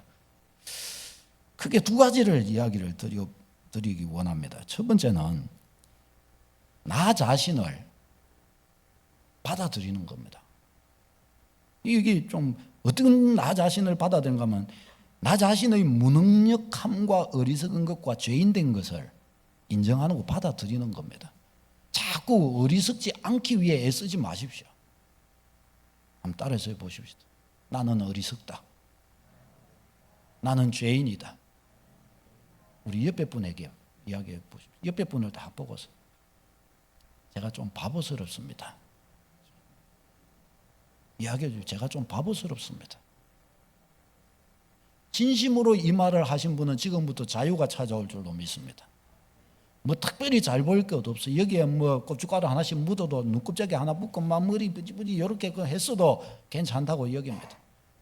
크게 두 가지를 이야기를 드리기 원합니다. 첫 번째는 나 자신을 받아들이는 겁니다. 이게 좀 어떤 나 자신을 받아들인가 하면 나 자신의 무능력함과 어리석은 것과 죄인된 것을 인정하고 받아들이는 겁니다. 자꾸 어리석지 않기 위해 애쓰지 마십시오. 한번 따라서 해보십시오. 나는 어리석다. 나는 죄인이다. 우리 옆에 분에게 이야기해 보십시오. 옆에 분을 다 보고서 제가 좀 바보스럽습니다. 이야기해 주세요. 제가 좀 바보스럽습니다. 진심으로 이 말을 하신 분은 지금부터 자유가 찾아올 줄로 믿습니다. 뭐 특별히 잘 보일 것 없어. 여기에 뭐 고춧가루 하나씩 묻어도 눈곱자기 하나 붓고 머리 부지부지 이렇게 했어도 괜찮다고 여깁니다.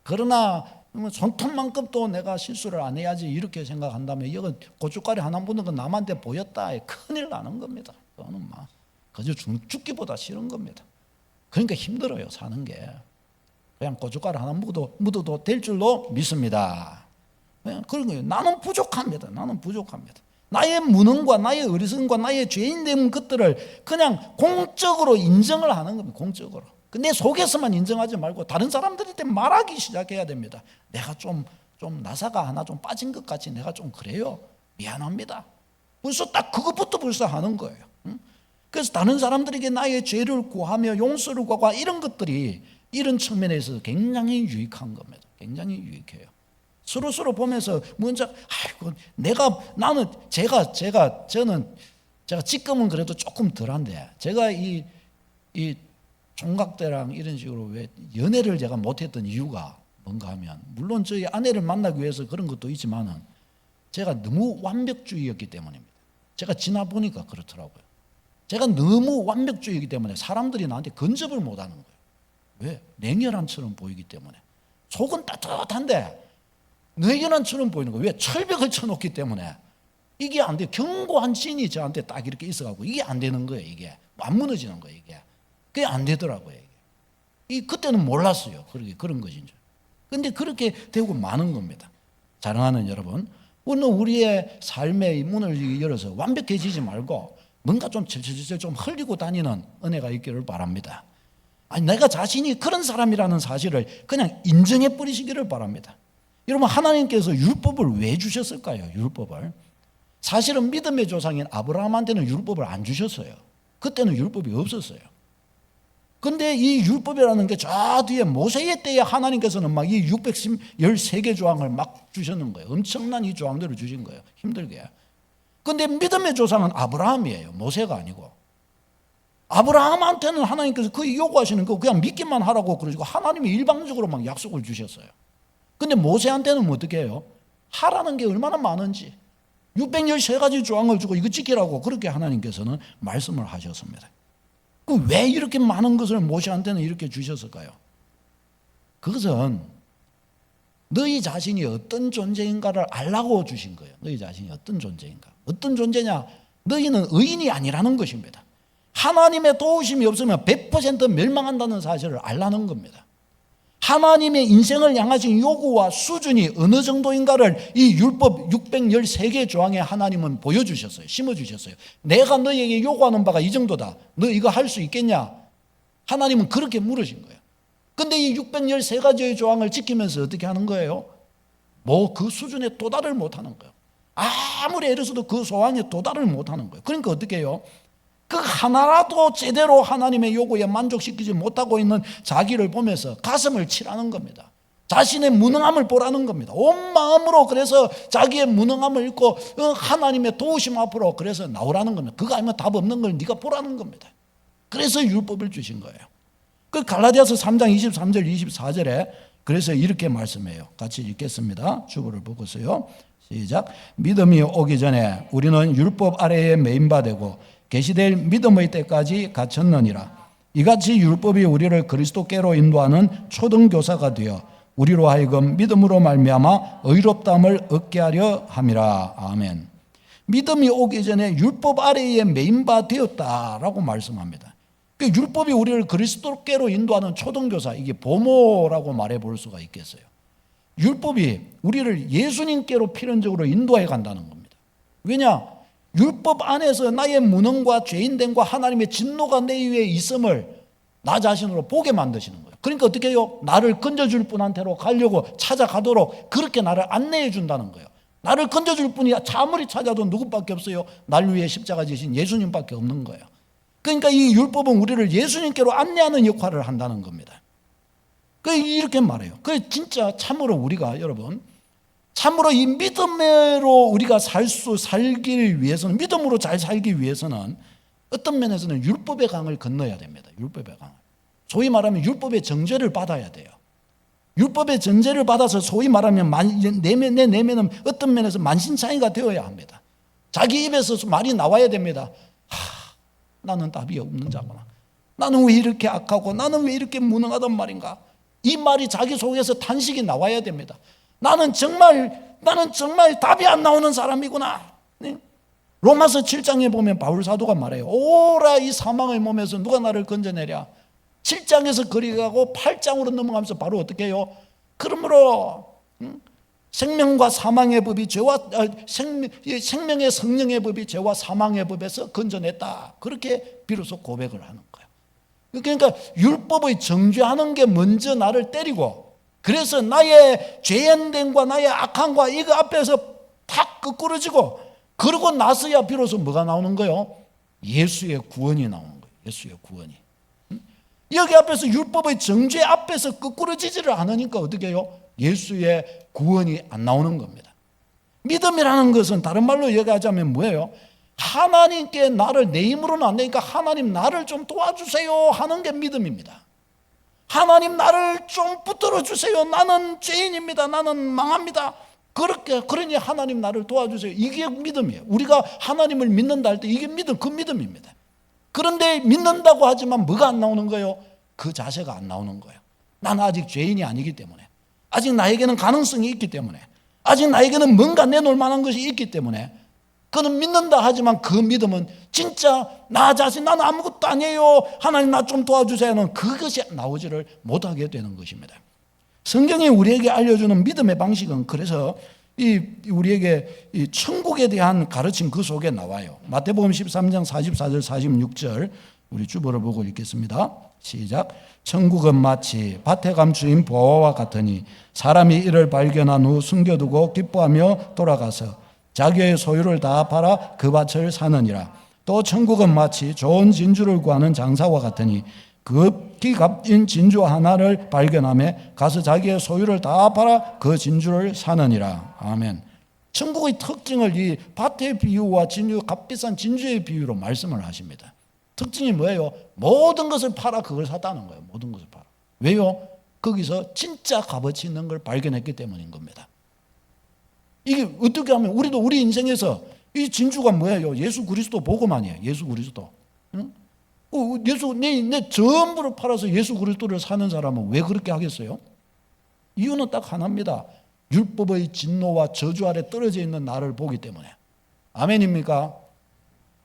그러나 손톱만큼도 내가 실수를 안 해야지 이렇게 생각한다면 여기 고춧가루 하나 묻는 건 남한테 보였다. 큰일 나는 겁니다. 그거는 막 그저 죽기보다 싫은 겁니다. 그러니까 힘들어요 사는 게. 그냥 고춧가루 하나 묻어도 될 줄로 믿습니다. 그런 거예요. 나는 부족합니다. 나는 부족합니다. 나의 무능과 나의 어리석음과 나의 죄인된 것들을 그냥 공적으로 인정을 하는 겁니다. 공적으로. 내 속에서만 인정하지 말고 다른 사람들한테 말하기 시작해야 됩니다. 내가 좀 나사가 하나 좀 빠진 것 같이 내가 좀 그래요. 미안합니다. 벌써 딱 그것부터 벌써 하는 거예요. 그래서 다른 사람들에게 나의 죄를 구하며 용서를 구하고 이런 것들이 이런 측면에서 굉장히 유익한 겁니다. 굉장히 유익해요. 서로 보면서 먼저 저는 지금은 그래도 조금 덜한데 제가 이 총각 때랑 이런 식으로 왜 연애를 제가 못했던 이유가 뭔가 하면 물론 저희 아내를 만나기 위해서 그런 것도 있지만은 제가 너무 완벽주의였기 때문입니다. 제가 지나 보니까 그렇더라고요. 제가 너무 완벽주의이기 때문에 사람들이 나한테 근접을 못하는 거예요. 왜? 냉혈한처럼 보이기 때문에. 속은 따뜻한데 냉혈한처럼 보이는 거예요. 왜? 철벽을 쳐놓기 때문에. 이게 안 돼요. 견고한 진이 저한테 딱 이렇게 있어가지고 이게 안 되는 거예요. 이게 안 무너지는 거예요. 이게 그게 안 되더라고요. 이게 그때는 몰랐어요. 그런 것인 줄. 근데 그렇게 되고 마는 겁니다. 사랑하는 여러분, 오늘 우리의 삶의 문을 열어서 완벽해지지 말고 뭔가 좀 질질질 좀 흘리고 다니는 은혜가 있기를 바랍니다. 아니, 내가 자신이 그런 사람이라는 사실을 그냥 인정해 버리시기를 바랍니다. 여러분, 하나님께서 율법을 왜 주셨을까요? 율법을. 사실은 믿음의 조상인 아브라함한테는 율법을 안 주셨어요. 그때는 율법이 없었어요. 근데 이 율법이라는 게 저 뒤에 모세의 때에 하나님께서는 막 이 613개 조항을 막 주셨는 거예요. 엄청난 이 조항들을 주신 거예요. 힘들게. 근데 믿음의 조상은 아브라함이에요. 모세가 아니고. 아브라함한테는 하나님께서 그 요구하시는 거 그냥 믿기만 하라고 그러시고 하나님이 일방적으로 막 약속을 주셨어요. 근데 모세한테는 어떻게 해요? 하라는 게 얼마나 많은지 613가지 조항을 주고 이거 지키라고 그렇게 하나님께서는 말씀을 하셨습니다. 왜 이렇게 많은 것을 모세한테는 이렇게 주셨을까요? 그것은 너희 자신이 어떤 존재인가를 알라고 주신 거예요. 너희 자신이 어떤 존재인가. 어떤 존재냐? 너희는 의인이 아니라는 것입니다. 하나님의 도우심이 없으면 100% 멸망한다는 사실을 알라는 겁니다. 하나님의 인생을 향하신 요구와 수준이 어느 정도인가를 이 율법 613개 조항에 하나님은 보여주셨어요. 심어주셨어요. 내가 너에게 요구하는 바가 이 정도다. 너 이거 할 수 있겠냐? 하나님은 그렇게 물으신 거예요. 근데 이 613가지의 조항을 지키면서 어떻게 하는 거예요? 뭐 그 수준에 도달을 못하는 거예요. 아무리 애를 써도 그 소원에 도달을 못하는 거예요. 그러니까 어떻게 해요? 그 하나라도 제대로 하나님의 요구에 만족시키지 못하고 있는 자기를 보면서 가슴을 치라는 겁니다. 자신의 무능함을 보라는 겁니다. 온 마음으로 그래서 자기의 무능함을 읽고 하나님의 도우심 앞으로 그래서 나오라는 겁니다. 그거 아니면 답 없는 걸 네가 보라는 겁니다. 그래서 율법을 주신 거예요. 그 갈라디아서 3장 23절 24절에 그래서 이렇게 말씀해요. 같이 읽겠습니다. 주보를 보고서요. 시작. 믿음이 오기 전에 우리는 율법 아래에 매인바되고 계시될 믿음의 때까지 갇혔느니라. 이같이 율법이 우리를 그리스도께로 인도하는 초등교사가 되어 우리로 하여금 믿음으로 말미암아 의롭다함을 얻게 하려 함이라. 아멘. 믿음이 오기 전에 율법 아래에 매인바 되었다라고 말씀합니다. 그 율법이 우리를 그리스도께로 인도하는 초등교사, 이게 보모라고 말해 볼 수가 있겠어요. 율법이 우리를 예수님께로 필연적으로 인도해 간다는 겁니다. 왜냐? 율법 안에서 나의 무능과 죄인됨과 하나님의 진노가 내 위에 있음을 나 자신으로 보게 만드시는 거예요. 그러니까 어떻게 해요? 나를 건져줄 분한테로 가려고 찾아가도록 그렇게 나를 안내해 준다는 거예요. 나를 건져줄 분이 아무리 찾아도 누구밖에 없어요? 날 위해 십자가 지신 예수님밖에 없는 거예요. 그러니까 이 율법은 우리를 예수님께로 안내하는 역할을 한다는 겁니다. 이렇게 말해요. 진짜 참으로 우리가 여러분 참으로 이 믿음으로 우리가 살기 위해서는, 믿음으로 잘 살기 위해서는 어떤 면에서는 율법의 강을 건너야 됩니다. 율법의 강을. 소위 말하면 율법의 정죄를 받아야 돼요. 율법의 정죄를 받아서 소위 말하면 내 내면은 어떤 면에서 만신창이가 되어야 합니다. 자기 입에서 말이 나와야 됩니다. 나는 답이 없는 자구나. 나는 왜 이렇게 악하고 나는 왜 이렇게 무능하단 말인가. 이 말이 자기 속에서 탄식이 나와야 됩니다. 나는 정말 답이 안 나오는 사람이구나. 네? 로마서 7장에 보면 바울 사도가 말해요. 오라 이 사망의 몸에서 누가 나를 건져내랴. 7장에서 그리가고 8장으로 넘어가면서 바로 어떻게 해요? 그러므로 생명과 사망의 법이 생명의 성령의 법이 죄와 사망의 법에서 건져냈다. 그렇게 비로소 고백을 하는 거예요. 그러니까 율법의 정죄하는 게 먼저 나를 때리고, 그래서 나의 죄인됨과 나의 악함과 이거 앞에서 탁 끄꾸러지고, 그러고 나서야 비로소 뭐가 나오는 거예요? 예수의 구원이 나오는 거예요. 예수의 구원이. 여기 앞에서 율법의 정죄 앞에서 끄꾸러지지를 않으니까 어떻게 해요? 예수의 구원이 안 나오는 겁니다. 믿음이라는 것은 다른 말로 얘기하자면 뭐예요? 하나님께 나를 내 힘으로는 안 되니까 하나님 나를 좀 도와주세요 하는 게 믿음입니다. 하나님 나를 좀 붙들어 주세요. 나는 죄인입니다. 나는 망합니다. 그러니 하나님 나를 도와주세요. 이게 믿음이에요. 우리가 하나님을 믿는다 할 때 이게 믿음, 그 믿음입니다. 그런데 믿는다고 하지만 뭐가 안 나오는 거예요? 그 자세가 안 나오는 거예요. 나는 아직 죄인이 아니기 때문에, 아직 나에게는 가능성이 있기 때문에, 아직 나에게는 뭔가 내놓을 만한 것이 있기 때문에 그는 믿는다 하지만 그 믿음은 진짜 나 자신 나는 아무것도 아니에요, 하나님 나 좀 도와주세요는 그것이 나오지를 못하게 되는 것입니다. 성경이 우리에게 알려주는 믿음의 방식은 그래서 우리에게 이 천국에 대한 가르침 그 속에 나와요. 마태복음 13장 44절 46절 우리 주보를 보고 읽겠습니다. 시작. 천국은 마치 밭에 감추인 보화와 같으니 사람이 이를 발견한 후 숨겨두고 기뻐하며 돌아가서 자기의 소유를 다 팔아 그 밭을 사느니라. 또 천국은 마치 좋은 진주를 구하는 장사와 같으니 급히 값진 진주 하나를 발견하며 가서 자기의 소유를 다 팔아 그 진주를 사느니라. 아멘. 천국의 특징을 이 밭의 비유와 진주, 값비싼 진주의 비유로 말씀을 하십니다. 특징이 뭐예요? 모든 것을 팔아 그걸 샀다는 거예요. 모든 것을 팔아. 왜요? 거기서 진짜 값어치 있는 걸 발견했기 때문인 겁니다. 이게 어떻게 하면 우리도 우리 인생에서 이 진주가 뭐예요? 예수 그리스도 복음 아니에요. 예수 그리스도. 응? 내 전부를 팔아서 예수 그리스도를 사는 사람은 왜 그렇게 하겠어요? 이유는 딱 하나입니다. 율법의 진노와 저주 아래 떨어져 있는 나를 보기 때문에. 아멘입니까?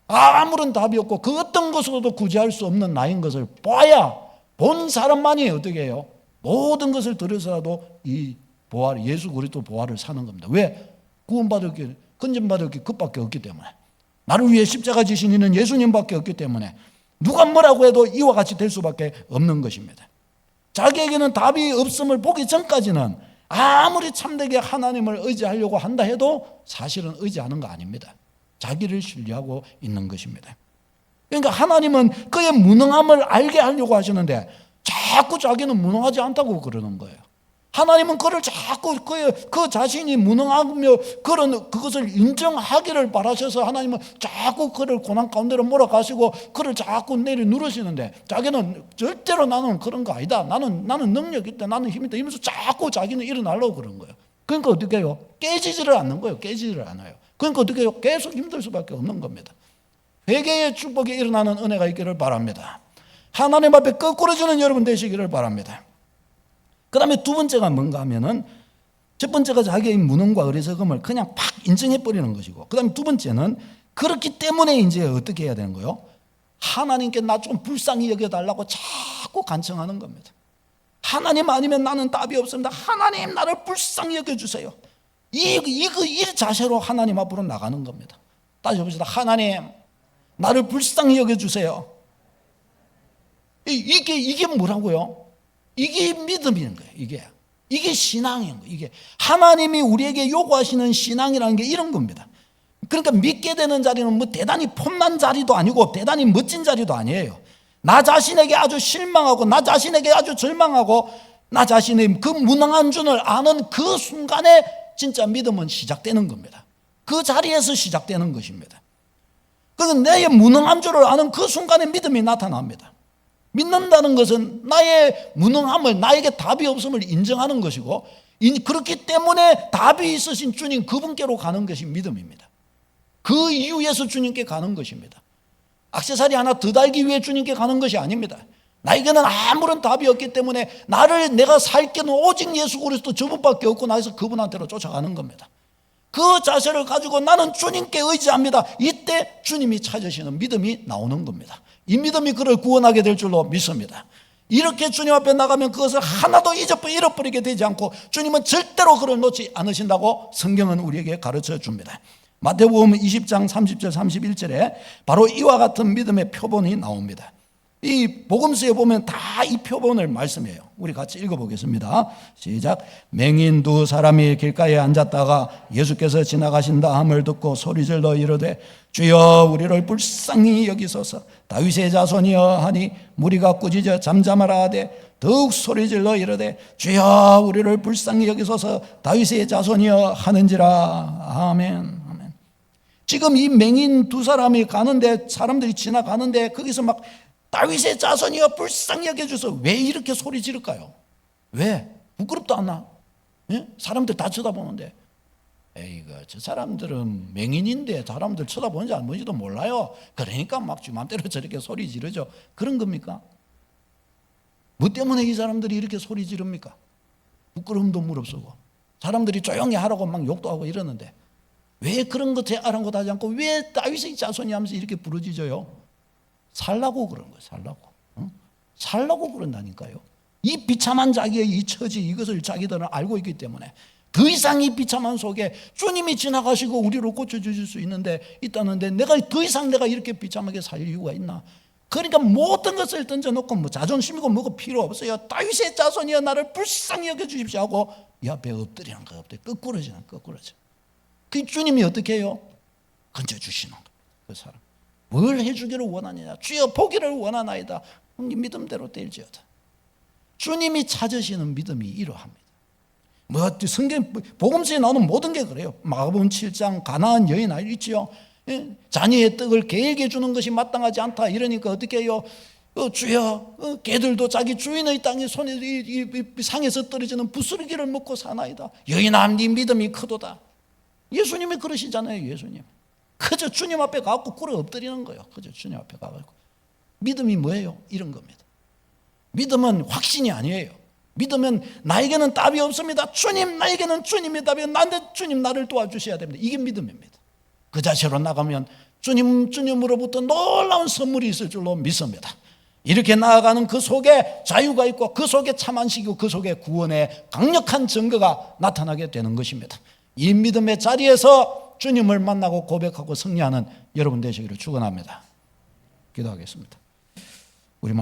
아무런 답이 없고 그 어떤 것으로도 구제할 수 없는 나인 것을 봐야 본 사람만이 어떻게 해요? 모든 것을 들여서라도 이 보화, 예수 그리스도 보화를 사는 겁니다. 왜? 구원받을 게, 건진받을 게 그밖에 없기 때문에. 나를 위해 십자가 지신 이는 예수님밖에 없기 때문에 누가 뭐라고 해도 이와 같이 될 수밖에 없는 것입니다. 자기에게는 답이 없음을 보기 전까지는 아무리 참되게 하나님을 의지하려고 한다 해도 사실은 의지하는 거 아닙니다. 자기를 신뢰하고 있는 것입니다. 그러니까 하나님은 그의 무능함을 알게 하려고 하시는데 자꾸 자기는 무능하지 않다고 그러는 거예요. 하나님은 그를 자꾸 그 자신이 무능하며 그것을 인정하기를 바라셔서 하나님은 자꾸 그를 고난 가운데로 몰아가시고 그를 자꾸 내려누르시는데 자기는 절대로 나는 그런 거 아니다. 나는 능력 있다. 나는 힘 있다. 이러면서 자꾸 자기는 일어나려고 그런 거예요. 그러니까 어떻게 해요? 깨지지를 않는 거예요. 깨지지를 않아요. 그러니까 어떻게 해요? 계속 힘들 수밖에 없는 겁니다. 회개의 축복이 일어나는 은혜가 있기를 바랍니다. 하나님 앞에 거꾸로 주는 여러분 되시기를 바랍니다. 그 다음에 두 번째가 뭔가 하면은 첫 번째가 자기의 무능과 어리석음을 그냥 팍 인정해버리는 것이고 그 다음에 두 번째는 그렇기 때문에 이제 어떻게 해야 되는 거예요? 하나님께 나 좀 불쌍히 여겨달라고 자꾸 간청하는 겁니다. 하나님 아니면 나는 답이 없습니다. 하나님 나를 불쌍히 여겨주세요. 이 자세로 하나님 앞으로 나가는 겁니다. 다시 봅시다. 하나님 나를 불쌍히 여겨주세요. 이게 뭐라고요? 이게 믿음인 거예요. 이게 신앙인 거예요. 이게 하나님이 우리에게 요구하시는 신앙이라는 게 이런 겁니다. 그러니까 믿게 되는 자리는 뭐 대단히 폼난 자리도 아니고 대단히 멋진 자리도 아니에요. 나 자신에게 아주 실망하고 나 자신에게 아주 절망하고 나 자신의 그 무능한 줄을 아는 그 순간에 진짜 믿음은 시작되는 겁니다. 그 자리에서 시작되는 것입니다. 그래서 내 무능한 줄을 아는 그 순간에 믿음이 나타납니다. 믿는다는 것은 나의 무능함을, 나에게 답이 없음을 인정하는 것이고 그렇기 때문에 답이 있으신 주님 그분께로 가는 것이 믿음입니다. 그 이유에서 주님께 가는 것입니다. 액세서리 하나 더 달기 위해 주님께 가는 것이 아닙니다. 나에게는 아무런 답이 없기 때문에 내가 살 길은 오직 예수 그리스도 저분밖에 없고 나에서 그분한테로 쫓아가는 겁니다. 그 자세를 가지고 나는 주님께 의지합니다. 이때 주님이 찾으시는 믿음이 나오는 겁니다. 이 믿음이 그를 구원하게 될 줄로 믿습니다. 이렇게 주님 앞에 나가면 그것을 하나도 잃어버리게 되지 않고 주님은 절대로 그를 놓지 않으신다고 성경은 우리에게 가르쳐 줍니다. 마태복음 20장 30절 31절에 바로 이와 같은 믿음의 표본이 나옵니다. 이 복음서에 보면 다 이 표본을 말씀해요. 우리 같이 읽어보겠습니다. 시작. 맹인 두 사람이 길가에 앉았다가 예수께서 지나가신다 함을 듣고 소리질러 이르되 주여 우리를 불쌍히 여기소서. 다윗의 자손이여 하니 무리가 꾸짖어 잠잠하라 하되 더욱 소리질러 이르되 주여 우리를 불쌍히 여기소서. 다윗의 자손이여 하는지라. 아멘. 지금 이 맹인 두 사람이 가는데 사람들이 지나가는데 거기서 막 다윗의 자손이여 불쌍히 여겨주소서. 왜 이렇게 소리 지를까요? 왜? 부끄럽도 않나? 예? 사람들 다 쳐다보는데 에이그 저 사람들은 맹인인데 사람들 쳐다보는지 안 보는지도 몰라요. 그러니까 막 지 맘대로 저렇게 소리 지르죠. 그런 겁니까? 뭐 때문에 이 사람들이 이렇게 소리 지릅니까? 부끄러움도 무릅쓰고 사람들이 조용히 하라고 막 욕도 하고 이러는데 왜 그런 것 아랑곳하지 않고 왜 다윗의 자손이 하면서 이렇게 부르짖어요? 살라고 그런 거예요. 살라고. 살라고 그런다니까요. 이 비참한 자기의 이 처지, 이것을 자기들은 알고 있기 때문에 더 이상 이 비참한 속에 주님이 지나가시고 우리를 고쳐주실 수 있다는데 내가 더 이상 내가 이렇게 비참하게 살 이유가 있나? 그러니까 모든 것을 던져놓고 뭐 자존심이고 뭐고 필요 없어요. 다윗의 자손이여 나를 불쌍히 여겨주십시오 하고 이 앞에 엎드리는 거 엎드려. 거꾸러져. 그 주님이 어떻게 해요? 건져주시는 거예요. 그 사람 뭘 해주기를 원하느냐? 주여 보기를 원하나이다. 네 믿음대로 될지어다. 주님이 찾으시는 믿음이 이러합니다. 뭐 성경 복음서에 나오는 모든 게 그래요. 마가복음 7장 가나안 여인 있지요. 자녀의 떡을 개에게 주는 것이 마땅하지 않다. 이러니까 어떻게 해요? 주여 개들도 자기 주인의 땅에 손에 이 상에서 떨어지는 부스러기를 먹고 사나이다. 여인아 네 믿음이 크도다. 예수님이 그러시잖아요. 예수님 그저 주님 앞에 가고 꿇어 엎드리는 거예요. 그저 주님 앞에 가고. 믿음이 뭐예요? 이런 겁니다. 믿음은 확신이 아니에요. 믿으면 나에게는 답이 없습니다. 주님 나에게는 주님이 답이에요. 나한테 주님 나를 도와주셔야 됩니다. 이게 믿음입니다. 그 자세로 나가면 주님으로부터 놀라운 선물이 있을 줄로 믿습니다. 이렇게 나아가는 그 속에 자유가 있고 그 속에 참 안식이고 그 속에 구원의 강력한 증거가 나타나게 되는 것입니다. 이 믿음의 자리에서 주님을 만나고 고백하고 승리하는 여러분 되시기를 축원합니다. 기도하겠습니다. 우리